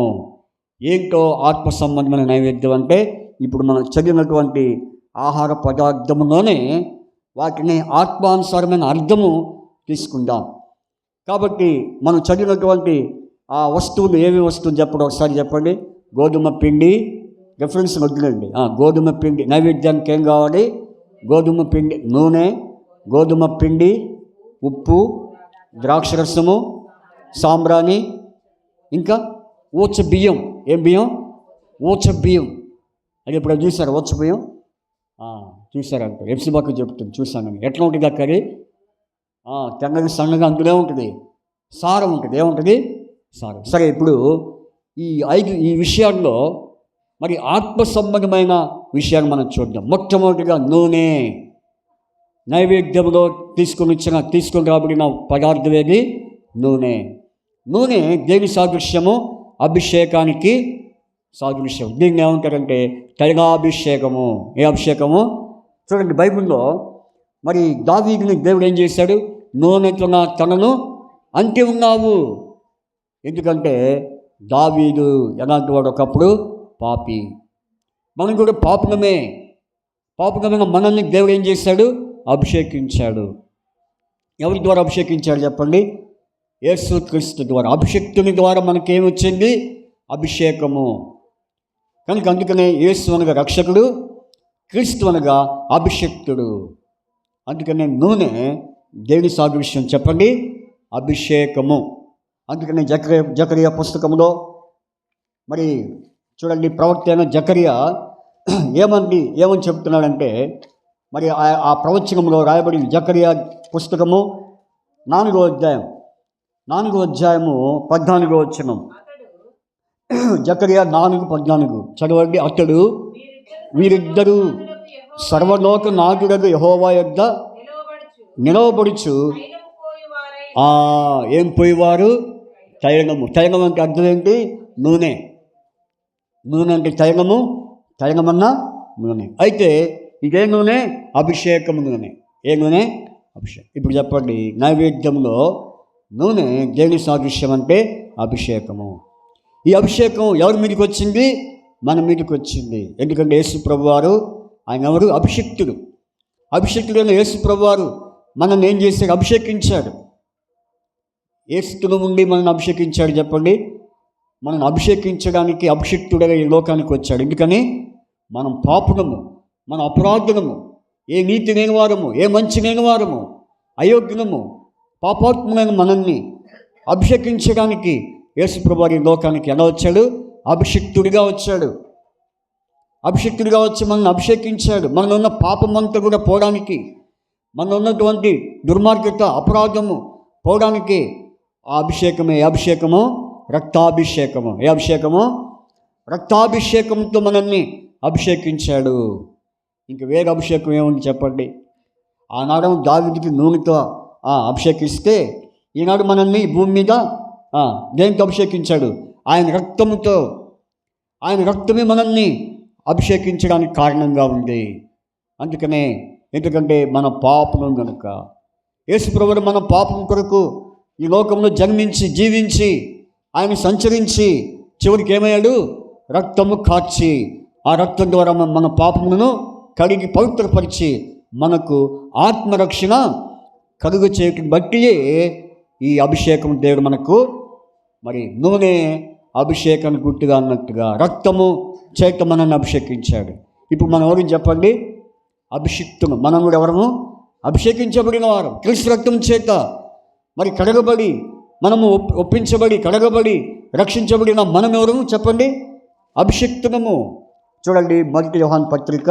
A: ఏంటో ఆత్మ సంబంధమైన నైవేద్యం అంటే, ఇప్పుడు మనం చదివినటువంటి ఆహార పదార్థములోనే వాటిని ఆత్మానుసారమైన అర్థము తీసుకుందాం. కాబట్టి మనం చదివినటువంటి ఆ వస్తువులు ఏవి వస్తువులు ఒకసారి చెప్పండి. గోధుమ పిండి, రెఫరెన్స్ వద్దులండి. గోధుమ పిండి నైవేద్యానికి ఏం కావాలి? గోధుమ పిండి, నూనె, గోధుమ పిండి, ఉప్పు, ద్రాక్షరసము, సాంబ్రాణి, ఇంకా ఊచ బియ్యం. ఏం బియ్యం? ఊచ బియ్యం. అది ఇప్పుడు చూసారు ఊచ బియ్యం? చూసారంట. ఎఫ్సిబాకు చెప్తుంది, చూసాను. ఎట్లా ఉంటుంది అక్కడి? తెల్లగా సన్నగా అందులో ఉంటుంది, సారం ఉంటుంది. ఏముంటుంది? సారం. సరే, ఇప్పుడు ఈ విషయాల్లో మరి ఆత్మ సంబంధమైన విషయాన్ని మనం చూద్దాం. మొట్టమొదటిగా నూనె. నైవేద్యంలో తీసుకొని రాబడిన పదార్థం ఏది? నూనె. నూనె దేని సాదృశ్యము? అభిషేకానికి సాదృశ్యం. దీన్ని ఏమంటారంటే తైలాభిషేకము. ఏ అభిషేకము? చూడండి, బైబిల్లో మరి దావీదుని దేవుడు ఏం చేశాడు? నూనెతో నా తనను అంటి ఉన్నావు. ఎందుకంటే దావీదు ఎలాంటి వాడు? ఒకప్పుడు పాపి. మనం కూడా పాపకమైన మనల్ని దేవుడు ఏం చేశాడు? అభిషేకించాడు. ఎవరి ద్వారా అభిషేకించాడు చెప్పండి? యేసుక్రీస్తు ద్వారా. అభిషేక్తుని ద్వారా మనకేమొచ్చింది? అభిషేకము. కనుక అందుకనే యేసు అనగా రక్షకుడు, క్రీస్తు అనగా అభిషేక్తుడు. అందుకనే నూనె దేని సాదృశ్యం చెప్పండి? అభిషేకము. అందుకనే జకరియా పుస్తకంలో మరి చూడండి, ప్రవక్త అయిన జకరియా ఏమని చెప్తున్నాడంటే, మరి ఆ ప్రవచనంలో రాయబడి జకరియా పుస్తకము 4వ అధ్యాయము 14వ వచనం. జకరియా 4:14 చదవండి. అతడు వీరిద్దరూ సర్వలోక నాథుడగు యెహోవా యొద్ద నిలవబడుచు ఏం పోయేవారు? తైలము. తైలం అంటే అర్థం ఏంటి? నూనె. నూనె అంటే తైలమన్నా నూనె. అయితే ఇదే నూనె అభిషేకము నూనె. ఏ నూనె? అభిషేకం. ఇప్పుడు చెప్పండి, నైవేద్యంలో నూనె దేని సాదృశ్యం అంటే అభిషేకము. ఈ అభిషేకం ఎవరి మీదకి వచ్చింది? మన మీదకి వచ్చింది. ఎందుకంటే యేసు ప్రభువారు ఆయన ఎవరు? అభిషిక్తుడైన యేసు ప్రభువారు మనల్ని ఏం చేశాడు? అభిషేకించాడు. ఏ స్థితిలో ఉండి మనల్ని అభిషేకించాడు చెప్పండి? మనల్ని అభిషేకించడానికి అభిషిక్తుడైన ఈ లోకానికి వచ్చాడు. ఎందుకని? మనం పాపులము, మన అపరాధులము, ఏ నీతి లేని వారము, ఏ మంచి లేని వారము, అయోగ్యులము, పాపాత్ములైన మనల్ని అభిషేకించడానికి యేసు ప్రభువారు ఈ లోకానికి ఎలా వచ్చాడు? అభిషిక్తుడిగా వచ్చాడు. అభిషిక్తుడిగా వచ్చి మనల్ని అభిషేకించాడు. మనలో ఉన్న పాపమంతా కూడా పోవడానికి, మనలో ఉన్నటువంటి దుర్మార్గత, అపరాధము పోవడానికి ఆ అభిషేకమే. ఏ అభిషేకము? రక్తాభిషేకము. ఏ అభిషేకము? రక్తాభిషేకంతో మనల్ని అభిషేకించాడు. ఇంక వేరే అభిషేకం ఏముంది చెప్పండి? ఆనాడు దావీదుకి నూనెతో అభిషేకిస్తే, ఈనాడు మనల్ని భూమి మీద దేనితో అభిషేకించాడు? ఆయన రక్తముతో. ఆయన రక్తమే మనల్ని అభిషేకించడానికి కారణంగా ఉంది. అందుకనే ఎందుకంటే మన పాపం కనుక. యేసుప్రభువు మన పాపం కొరకు ఈ లోకంలో జన్మించి జీవించి ఆయన సంచరించి చివరికి ఏమయ్యాడు? రక్తము కార్చి ఆ రక్తం ద్వారా మన పాపములను కడిగి పవిత్రపరిచి మనకు ఆత్మరక్షణ కలుగు చేయటం బట్టి ఈ అభిషేకం దేవుడు మనకు మరి నూనె అభిషేకాన్ని గుర్తుగా అన్నట్టుగా రక్తము చేత మనల్ని అభిషేకించాడు. ఇప్పుడు మనం ఎవరికి చెప్పండి? అభిషిక్తులు. మనం కూడా ఎవరము? అభిషేకించబడిన వారు. క్రీస్తు రక్తం చేత మరి కడగబడి మనము ఒప్పించబడి కడగబడి రక్షించబడిన మనం ఎవరు చెప్పండి? అభిషిక్తులము. చూడండి మొదటి యోహాను పత్రిక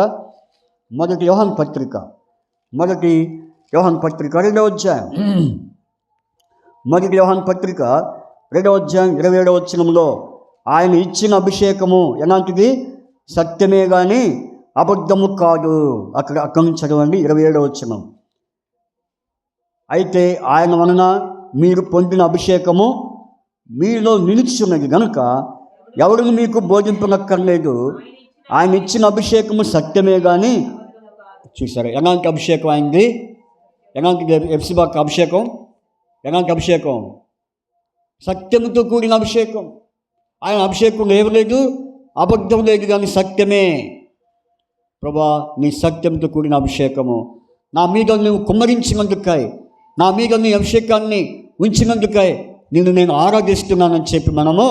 A: 2వ అధ్యాయం. మొదటి యోహాను పత్రిక 2వ అధ్యాయం 27వ వచనంలో ఆయన ఇచ్చిన అభిషేకము ఎలాంటిది? సత్యమే కానీ అబద్ధము కాదు. అక్కడ నుంచి చదవండి 27వ వచనం. అయితే ఆయన వలన మీరు పొందిన అభిషేకము మీలో నిలుచున్నది కనుక ఎవరిని మీకు బోధింపనక్కర్లేదు. ఆయన ఇచ్చిన అభిషేకము సత్యమే కానీ. చూసారా ఎలాంటి అభిషేకం అయింది? ఎలాంటి ఎఫ్సిబాక్ అభిషేకం? ఎలాంటి అభిషేకం? సత్యముతో కూడిన అభిషేకం. ఆయన అభిషేకం లేదు, అబద్ధం లేదు, కానీ సత్యమే. ప్రభా, నీ సత్యంతో కూడిన అభిషేకము నా మీద నువ్వు కుమ్మరించినందుకై, నా మీద నీ అభిషేకాన్ని ఉంచినందుకై నేను ఆరాధిస్తున్నానని చెప్పి మనము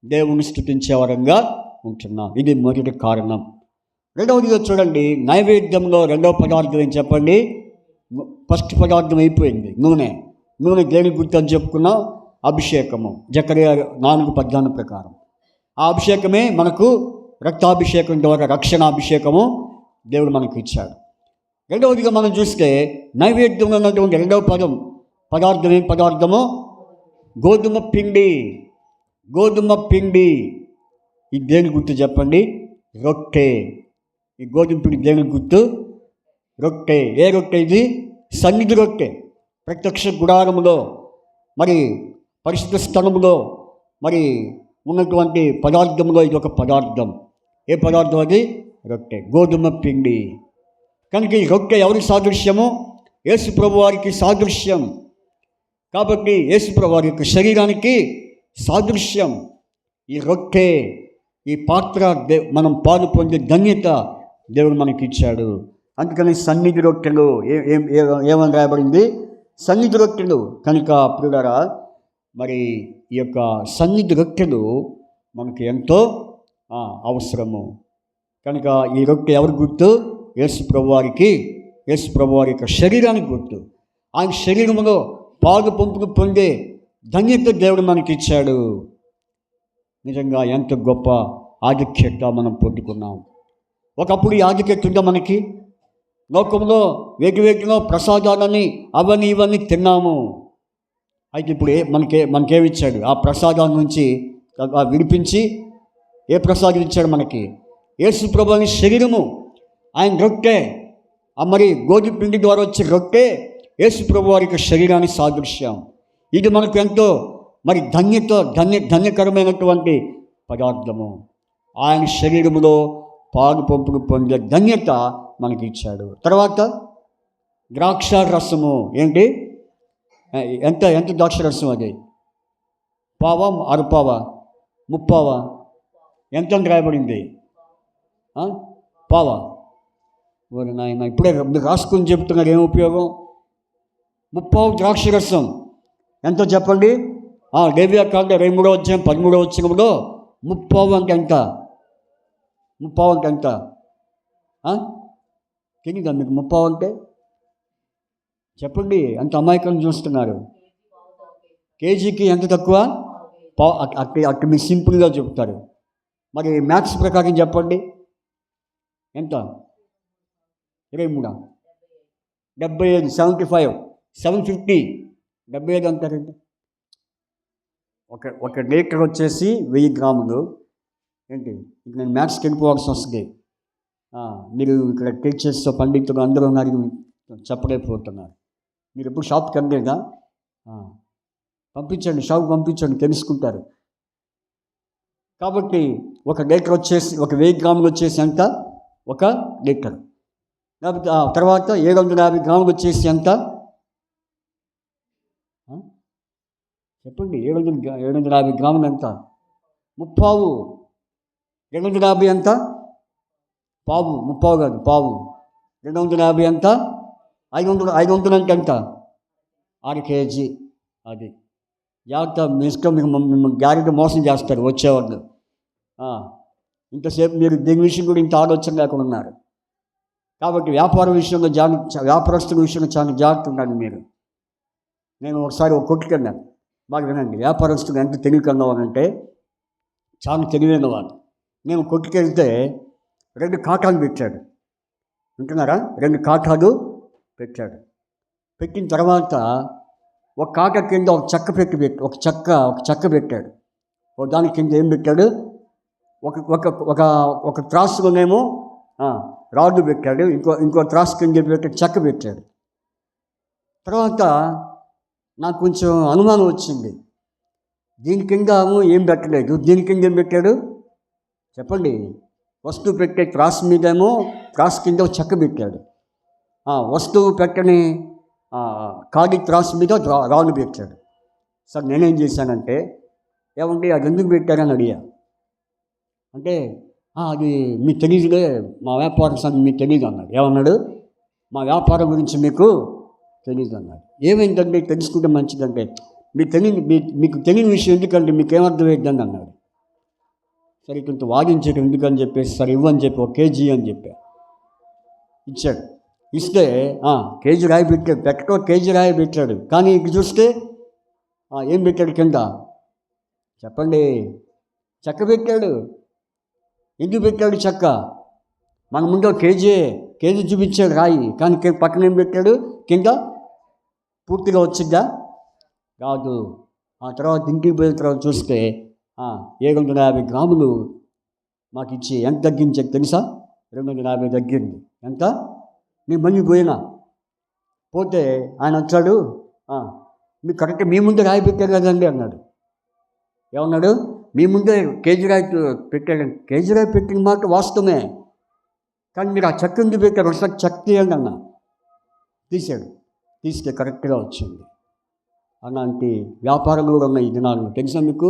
A: దేవుని స్తుతించే వరంగా ఉంటున్నాం. ఇది మొదటి కారణం. రెండవదిగా చూడండి, నైవేద్యంలో రెండవ పదార్థం ఏం చెప్పండి? ఫస్ట్ పదార్థం అయిపోయింది నూనె. దేని గుర్తు అని చెప్పుకున్నాం? అభిషేకము. జకరియా 4:14 ప్రకారం ఆ అభిషేకమే మనకు రక్తాభిషేకం ద్వారా రక్షణాభిషేకము దేవుడు మనకు ఇచ్చాడు. రెండవదిగా మనం చూస్తే నైవేద్యంలో ఉన్నటువంటి రెండవ పదార్థం ఏం పదార్థము? గోధుమ పిండి. ఈ దేని గుర్తు చెప్పండి? రొట్టె. ఈ గోధుమ పిండి దేని గుర్తు? రొట్టె. ఏ రొట్టె ఇది? సన్నిధి రొట్టె. ప్రత్యక్ష గుడారములో మరి పరిశుద్ధ స్థలములో మరి ఉన్నటువంటి పదార్థంలో ఇది ఒక పదార్థం. ఏ పదార్థం అది? రొట్టె, గోధుమ పిండి. కనుక ఈ రొట్టె ఎవరి సాదృశ్యము? యేసు ప్రభు వారికి సాదృశ్యం. కాబట్టి యేసు ప్రభు వారి యొక్క శరీరానికి సాదృశ్యం ఈ రొట్టె, ఈ పాత్ర. మనం పాలు పొందే ధన్యత దేవుడు మనకి ఇచ్చాడు. అందుకని సన్నిధి రొట్టెలు ఏమని రాయబడింది? సన్నిధి రొట్టెలు. కనుక ప్రియులారా, మరి ఈ యొక్క సన్నిధి రొట్టెలు మనకి ఎంతో అవసరము. కనుక ఈ రొట్టె ఎవరి గుర్తు? యేసు ప్రభు వారి యొక్క శరీరానికి గుర్తు. ఆయన శరీరంలో పాలు పంపుకు పొందే ధన్యత దేవుడు మనకి ఇచ్చాడు. నిజంగా ఎంత గొప్ప ఆధిక్యత మనం పొందుకున్నాం. ఒకప్పుడు ఈ ఆధిక్యత ఉందా మనకి? లోకంలో వేగివేగిలో ప్రసాదాలని అవన్నీ ఇవన్నీ తిన్నాము. అయితే ఇప్పుడు మనకేమిచ్చాడు? ఆ ప్రసాదాల నుంచి విడిపించి ఏ ప్రసాదం ఇచ్చాడు మనకి? యేసు ప్రభువుని శరీరము, ఆయన రొట్టె. మరి గోధుమ పిండి ద్వారా వచ్చే రొట్టె యేసు ప్రభు వారి యొక్క శరీరానికి సాదృశ్యం. ఇది మనకు ఎంతో మరి ధన్యకరమైనటువంటి పదార్థము. ఆయన శరీరములో పాలు పంపుకు పొందే ధన్యత మనకి ఇచ్చాడు. తర్వాత ద్రాక్ష రసము. ఏంటి? ఎంత ద్రాక్ష రసం అది? పావా, అరపావా, ముప్పావా? ఎంత రాయబడింది? పావా. ఓరి నాయన, ఇప్పుడే రాసుకుని చెప్తున్నారు. ఏం ఉపయోగం? 30 ద్రాక్ష రసం. ఎంతో చెప్పండి? లేవియా కాండ 23వ అధ్యాయం 13వ వచనంలో 30 అంటే ఎంత? 30 అంటే ఎంత? తెలియదా మీకు 30 అంటే? చెప్పండి. అంత అమాయకం చూస్తున్నారు. కేజీకి ఎంత తక్కువ? అక్కడ మీరు సింపుల్గా చెప్తారు. మరి మ్యాథ్స్ ప్రకారం చెప్పండి ఎంత? 23, 75, 75, 750, 75 అంటారండి. ఒక లీటర్ వచ్చేసి 1000 గ్రాములు. ఏంటి ఇక నేను మ్యాథ్స్కి వెళ్ళిపోవాల్సి వస్తుంది. మీరు ఇక్కడ టీచర్స్ పండితులు అందరూ ఉన్నారు, చెప్పలేకపోతున్నారు. మీరు ఎప్పుడు షాప్కి వెళ్ళలేదా? పంపించండి, షాప్కి పంపించండి, తెలుసుకుంటారు. కాబట్టి ఒక లీటర్ వచ్చేసి 1000 గ్రాములు వచ్చేసి ఎంత? 1 లీటర్. లేకపోతే తర్వాత 750 గ్రాములు వచ్చేసి ఎంత చెప్పండి? 750 గ్రాములు ఎంత? ముప్పావు. 250 ఎంత? పావు. ముప్పావు కాదు, పావు. 250 ఎంత? 500 అంటే ఎంత? 6 కేజీ. అది జాగ్రత్త. మీ ఇష్టం. మిమ్మల్ని గ్యారెంటీ మోసం చేస్తారు వచ్చేవాళ్ళు. ఇంతసేపు మీరు దీని విషయం కూడా ఇంత ఆలోచన లేకుండా ఉన్నారు. కాబట్టి వ్యాపారం విషయంలో వ్యాపారస్తుల విషయంలో చాలా జాగ్రత్త ఉండండి మీరు. నేను ఒకసారి ఒక కొట్టుకు వెళ్ళాను. బాగా వినండి. వ్యాపారస్తులు ఎంత తెలివికన్నా అంటే చాలా తెలివైన వాడు. నేను కొట్టుకెళ్తే 2 కాటాలు పెట్టాడు. వింటున్నారా? 2 కాటాలు పెట్టాడు. పెట్టిన తర్వాత ఒక కాట కింద ఒక చెక్క పెట్టాడు. దాని కింద ఏం పెట్టాడు? ఒక త్రాసులోనేమో రాడ్డు పెట్టాడు. ఇంకో త్రాసు కింద పెట్టి చెక్క పెట్టాడు. తర్వాత నాకు కొంచెం అనుమానం వచ్చింది. దీని కింద ఏం పెట్టలేదు, దీని కింద ఏం పెట్టాడు చెప్పండి? వస్తువు పెట్టే త్రాసు మీదేమో త్రాసు కింద చెక్క పెట్టాడు. వస్తువు పెట్టని ఖాళీ త్రాసు మీద రాళ్ళు పెట్టాడు. సార్ నేనేం చేశానంటే, ఏమంటే అది ఎందుకు పెట్టారని అడిగా. అంటే అది మీకు తెలియదులే, మా వ్యాపారం సంగతి మీకు తెలియదు అన్నాడు. ఏమన్నాడు? మా వ్యాపారం గురించి మీకు తెలియదు అన్నాడు. ఏమైందంటే తెలుసుకుంటే మంచిదంటే, మీకు తెలియని విషయం ఎందుకంటే మీకు ఏమర్థమైందని అన్నాడు. సరే కొంత వాదించాడు. ఎందుకని చెప్పేసి సరే ఇవ్వని చెప్పి 1 కేజీ అని చెప్పా. ఇచ్చాడు. ఇస్తే కేజీ రాయి పెట్టాడు. కేజీ రాయి పెట్టాడు. కానీ ఇక చూస్తే ఏం పెట్టాడు కింద చెప్పండి? చెక్క పెట్టాడు. ఎందుకు పెట్టాడు చెక్క? మన ముందు కేజీ చూపించాడు రాయి, కానీ పక్కన ఏం పెట్టాడు? కింద పూర్తిగా వచ్చిందా? కాదు. ఆ తర్వాత ఇంటికి పోయిన తర్వాత చూస్తే 750 గ్రాములు మాకు ఇచ్చి ఎంత తగ్గించాక తెలుసా? 250 తగ్గింది. ఎంత? నేను మళ్ళీ పోతే ఆయన వచ్చాడు. మీకు కరెక్ట్ మీ ముందే రాయి పెట్టారు కదండి అన్నాడు. ఏమన్నాడు? మీ ముందే కేజీ రాయి పెట్టాడు. కేజీ రాయి పెట్టిన మాట వాస్తవమే, కానీ మీరు ఆ చెక్క ఎందుకు పెట్టారు? ఒకసారి చెక్ తీయండి అన్న. తీస్తే కరెక్ట్గా వచ్చింది. అలాంటి వ్యాపారాలు కూడా ఉన్నాయి ఈ దినాల్లో. తెలుసా మీకు?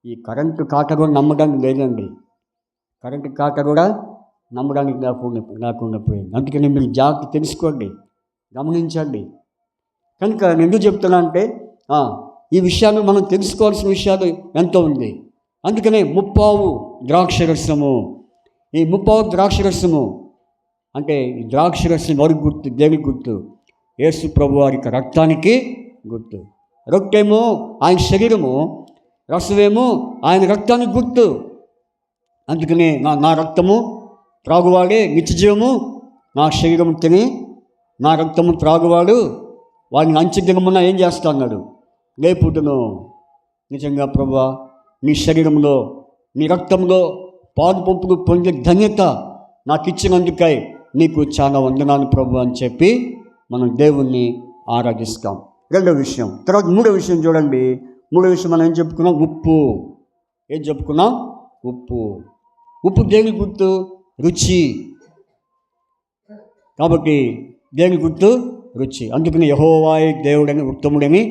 A: ఈ కరెంటు కాట కూడా నమ్మడానికి లేదండి. కరెంటు కాట కూడా నమ్మడానికి లేకుండా పోయింది. అందుకని మీరు జాగ్రత్త తెలుసుకోండి, గమనించండి. కనుక నేను ఎందుకు చెప్తున్నా అంటే ఈ విషయాలు మనం తెలుసుకోవాల్సిన విషయాలు ఎంతో ఉంది. అందుకనే 30 ద్రాక్షరసము. ఈ 30 ద్రాక్షరసము అంటే ఈ ద్రాక్షరసం వరకు గుర్తు, దేనికి గుర్తు? యేసు ప్రభు వారికి రక్తానికి గుర్తు. రొట్టెమో ఆయన శరీరము, రసమేమో ఆయన రక్తానికి గుర్తు. అందుకనే నా రక్తము త్రాగువాడే నిత్యజీవము, నా శరీరము తిని నా రక్తము త్రాగువాడు వాడిని అంచెదినమున ఏం చేస్తా అన్నాడు? లేపుదును. నిజంగా ప్రభువా, నీ శరీరంలో నీ రక్తంలో పాలు పంపులు పొందే ధన్యత నాకు ఇచ్చినందుకై నీకు చాలా వందనాలు ప్రభు అని చెప్పి మనం దేవుణ్ణి ఆరాధిస్తాం. 2వ విషయం. తర్వాత 3వ విషయం చూడండి. 3వ విషయం మనం ఏం చెప్పుకున్నాం? ఉప్పు. ఏం చెప్పుకున్నాం? ఉప్పు దేని గుర్తు? రుచి. కాబట్టి దేని గుర్తు? రుచి. అందుకని యెహోవాయే దేవుడని, ఉత్తముడని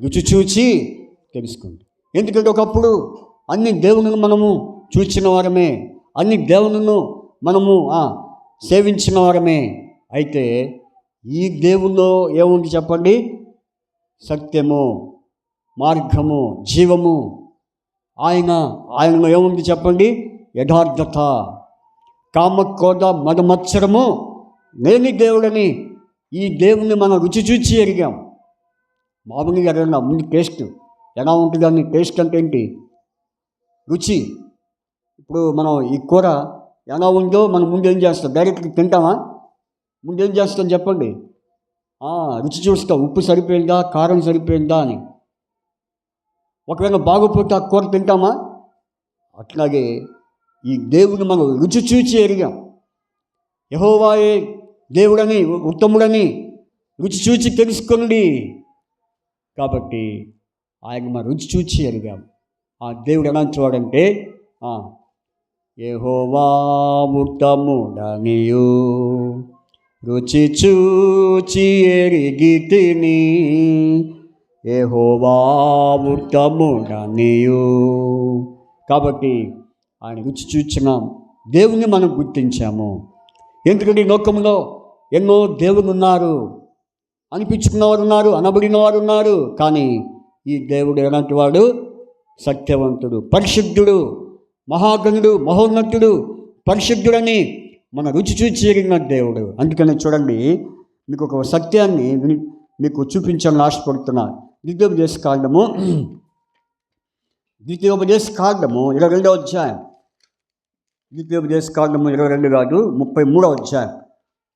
A: రుచి చూచి తెలుసుకోండి. ఎందుకంటే ఒకప్పుడు అన్ని దేవులను మనము చూచిన వారమే, అన్ని దేవులను మనము సేవించిన వారమే. అయితే ఈ దేవుల్లో ఏముంది చెప్పండి? సత్యము, మార్గము, జీవము. ఆయనలో ఏముంది చెప్పండి? యథార్థత, కామక్రోధ మదమత్సరము లేని దేవుడని ఈ దేవుని మనం రుచి చూచి ఎరిగాం. మామూలుగా ఎరగంగా ముందు టేస్ట్ ఎలా ఉంటుందని. టేస్ట్ అంటే ఏంటి? రుచి. ఇప్పుడు మనం ఈ కూర ఎలా ఉందో మనం ముందు ఏం చేస్తాం? డైరెక్ట్గా తింటామా? ముందు ఏం చేస్తాం చెప్పండి? రుచి చూస్తాం. ఉప్పు సరిపోయిందా, కారం సరిపోయిందా అని. ఒకవేళ బాగోపోతే ఆ కూర తింటామా? అట్లాగే ఈ దేవుని మనం రుచి చూచి ఎరిగాం. యెహోవాయే దేవుడని, ఉత్తముడని రుచి చూచి తెలుసుకోండి. కాబట్టి ఆయన మన రుచి చూచి ఎరిగాం. ఆ దేవుడు ఎలాంటి వాడంటే యెహోవా ఉత్తముడనియు రుచి చూచి ఎరిగితిని యెహోవా ఉత్తముడనియు. కాబట్టి ఆయన రుచి చూచినాం, దేవుణ్ణి మనం గుర్తించాము. ఎందుకంటే ఈ లోకంలో ఎన్నో దేవుళ్ళు ఉన్నారు, అనిపించుకున్న వారు ఉన్నారు, అనబడిన వారు ఉన్నారు. కానీ ఈ దేవుడు ఎలాంటి వాడు? సత్యవంతుడు, పరిశుద్ధుడు, మహాగణుడు, మహోన్నతుడు, పరిశుద్ధుడని మన రుచి చూచి ఎరిగిన దేవుడు. అందుకని చూడండి, మీకు ఒక సత్యాన్ని మీకు చూపించాలని ఆశపడుతున్నా. ద్వితీయోపదేశ కాండము 22వ అధ్యాయం. ద్వితీయోపదేశ కాండము 22 కాదు, 33వ అధ్యాయం.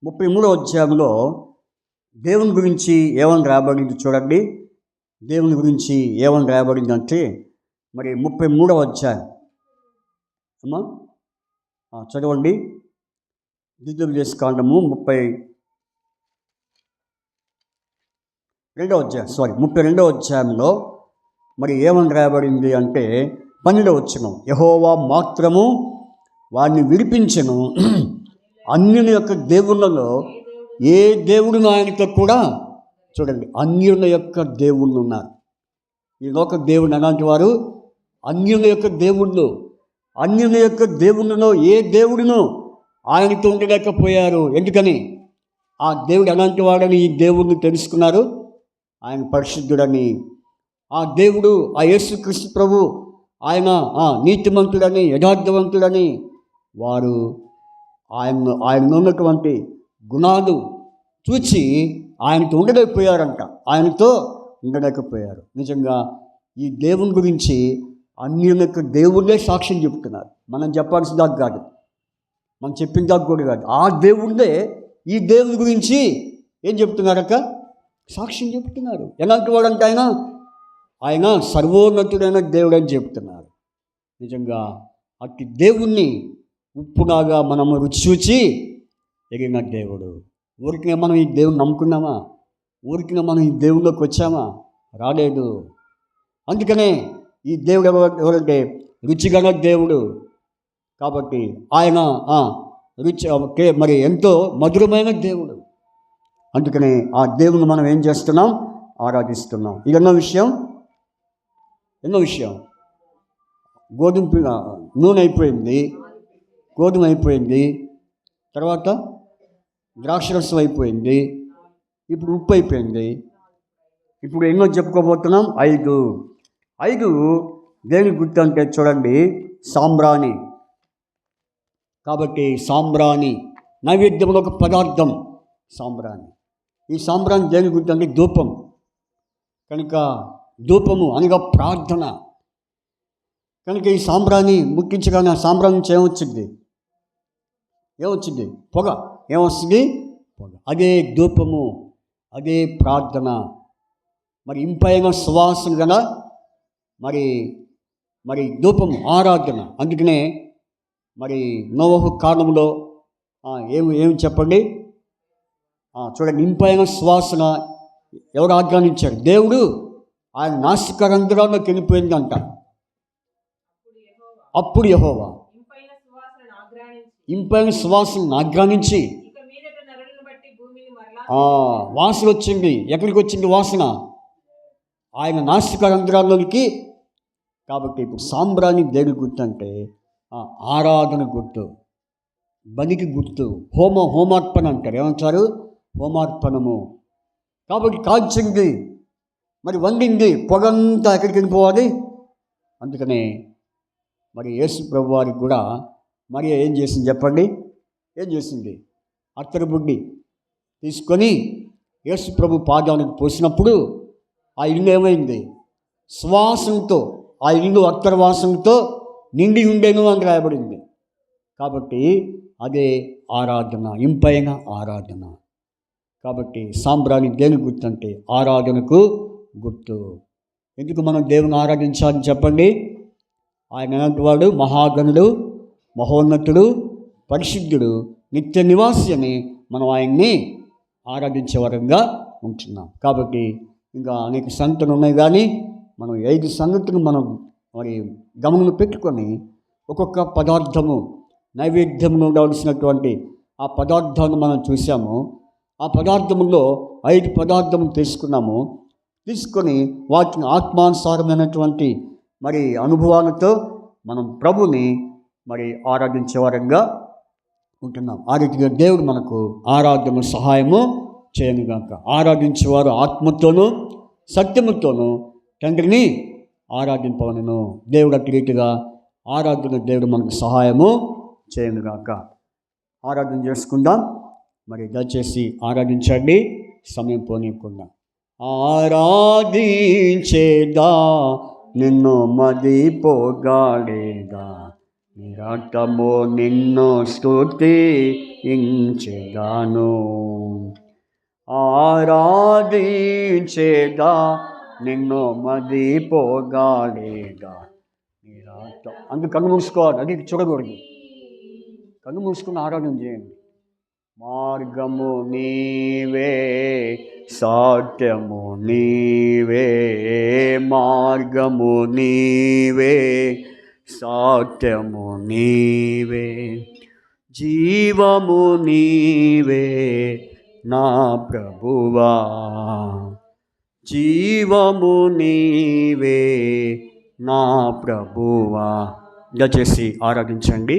A: 33వ అధ్యాయంలో దేవుని గురించి ఏమని రాయబడింది చూడండి. దేవుని గురించి ఏమని రాయబడిందంటే మరి 33వ అధ్యాయం అమ్మా చదవండి. ద్వితీయోపదేశ కాండము 32వ అధ్యాయంలో మరి ఏమని రాయబడింది అంటే 12వ వచనం, యెహోవా మాత్రము వారిని విడిపించెను, అన్యుల యొక్క దేవుళ్ళలో ఏ దేవుడు ఆయనతో కూడా. చూడండి, అన్యుల యొక్క దేవుళ్ళు ఉన్నారు. ఈ లోక దేవుడు అలాంటి వారు అన్యుల యొక్క దేవుళ్ళు. అన్యుల యొక్క దేవుళ్ళలో ఏ దేవుడును ఆయనతో ఉండలేకపోయారు. ఎందుకని? ఆ దేవుడు ఎలాంటి వాడని ఈ దేవుడిని తెలుసుకున్నారు. ఆయన పరిశుద్ధుడని, ఆ దేవుడు, ఆ యేసుక్రీస్తు ప్రభు ఆయన నీతిమంతుడని, యథార్థవంతుడని వారు ఆయనలో ఉన్నటువంటి గుణాలు చూచి ఆయనతో ఉండలేకపోయారంట. ఆయనతో ఉండలేకపోయారు. నిజంగా ఈ దేవుని గురించి అన్యుల యొక్క దేవుళ్ళే సాక్ష్యం చెప్తున్నారు. మనం చెప్పాల్సిన దాకా కాదు, మనం చెప్పిన దాకా కూడా కాదు. ఆ దేవుళ్ళే ఈ దేవుని గురించి ఏం చెప్తున్నారక్క? సాక్ష్యం చెప్తున్నారు. ఎలాంటి వాడంటే ఆయన సర్వోన్నతుడైన దేవుడు అని చెప్తున్నారు. నిజంగా అట్టి దేవుణ్ణి ఉప్పులాగా మనము రుచి చూచి ఎరిగిన దేవుడు. ఊరికినే మనం ఈ దేవుని నమ్ముకున్నామా? ఊరికినే మనం ఈ దేవుళ్ళలోకి వచ్చామా? రాలేదు. అందుకనే ఈ దేవుడు ఎవరంటే రుచిగల దేవుడు. కాబట్టి ఆయన రుచి మరి ఎంతో మధురమైన దేవుడు. అందుకనే ఆ దేవుని మనం ఏం చేస్తున్నాం? ఆరాధిస్తున్నాం. ఇది ఎన్నో విషయం. నూనె అయిపోయింది, గోధుమ అయిపోయింది, తర్వాత ద్రాక్షరసం అయిపోయింది, ఇప్పుడు ఉప్పు అయిపోయింది. ఇప్పుడు ఎన్నో చెప్పుకోబోతున్నాం? 5 దేనికి గుర్తు అంటే చూడండి, సాంబ్రాణి. కాబట్టి సాంబ్రాణి నైవేద్యంలో ఒక పదార్థం సాంబ్రాణి. ఈ సాంబ్రాణి దేనికి గుర్తు అంటే ధూపం. కనుక ధూపము అనగా ప్రార్థన. కనుక ఈ సాంబ్రాణి ముట్టించగానే ఆ సాంబ్రాణి నుంచి ఏమొచ్చింది? పొగ. ఏమొస్తుంది? పొగ. అదే ధూపము, అదే ప్రార్థన. మరి ఇంపైన సువాసన గల మరి ధూపము ఆరాధన. అందుకనే మరి నోవహు కాలంలో ఏమి చెప్పండి? చూడండి, ఇంపైన సువాసన ఎవరు ఆజ్ఞానించారు? దేవుడు. ఆయన నాసికారంధ్రాల్లోకి వెళ్ళిపోయిందంట. అప్పుడు యెహోవా ఇంపైన సువాసన ఆజ్ఞానించి వాసన వచ్చింది. ఎక్కడికి వచ్చింది వాసన? ఆయన నాసికారంధ్రాల్లోకి. కాబట్టి ఇప్పుడు సాంబ్రాణి దేనికి గుర్తు అంటే ఆరాధన గుర్తు, బలికి గుర్తు. హోమార్పణ అంటారు. ఏమంటారు? హోమార్పణము. కాబట్టి కాల్చింది, మరి వండింది, పొగంతా ఎక్కడికి వెళ్ళిపోవాలి. అందుకనే మరి యేసు ప్రభు వారికి కూడా మరి ఏం చేసింది చెప్పండి? ఏం చేసింది? అత్తరు బుడ్డి తీసుకొని యేసు ప్రభు పాదానికి పోసినప్పుడు ఆ ఇల్లు ఏమైంది? సువాసనతో, ఆ ఇల్లు అత్తరు వాసనతో నిండి ఉండేను అని రాయబడింది. కాబట్టి అదే ఆరాధన, ఇంపైన ఆరాధన. కాబట్టి సాంబ్రాణి దేనికి గుర్తు అంటే ఆరాధనకు గుర్తు. ఎందుకు మనం దేవుని ఆరాధించాలని చెప్పండి? ఆయన ఎలాంటి వాడు? మహాగణుడు, మహోన్నతుడు, పరిశుద్ధుడు, నిత్య నివాసి అని మనం ఆయన్ని ఆరాధించే వరంగా ఉంటున్నాం. కాబట్టి ఇంకా అనేక సంగతులు ఉన్నాయి, కానీ మనం 5 సంగతులు మనం మరి గమనంలో పెట్టుకొని ఒక్కొక్క పదార్థము నైవేద్యంలో ఉండవలసినటువంటి ఆ పదార్థాన్ని మనం చూసాము. ఆ పదార్థములో 5 పదార్థములు తీసుకొని వాటిని ఆత్మానుసారమైనటువంటి మరి అనుభవాలతో మనం ప్రభుని మరి ఆరాధించే వారంగా ఉంటున్నాం. ఆ రీతిగా దేవుడు మనకు ఆరాధన సహాయము చేయనుగాక. ఆరాధించేవారు ఆత్మతోనూ సత్యముతోనూ తండ్రిని ఆరాధింపవలను. దేవుడు అట్టి రీతిగా ఆరాధన దేవుడు మనకు సహాయము చేయనుగాక. ఆరాధన చేసుకుందాం. మరి దయచేసి ఆరాధించండి, సమయం పోనీయకుండా. ఆరాధించేదా నిన్ను మదిపోగాడేదా, నిరతము నిన్ను స్తుతించెదాను. ఆరాధించేదా నిన్ను మదిపోగాడేదా, నిరతం. అందుకు కన్ను మూసుకోవాలి, అది చూడకూడదు. కన్ను మూసుకుని ఆరాధన చేయండి. మార్గము నీవే, సత్యము నీవే, మార్గము నీవే, సత్యము నీవే, జీవము నీవే నా ప్రభువా, జీవము నీవే నా ప్రభువా. దయచేసి ఆరాధించండి.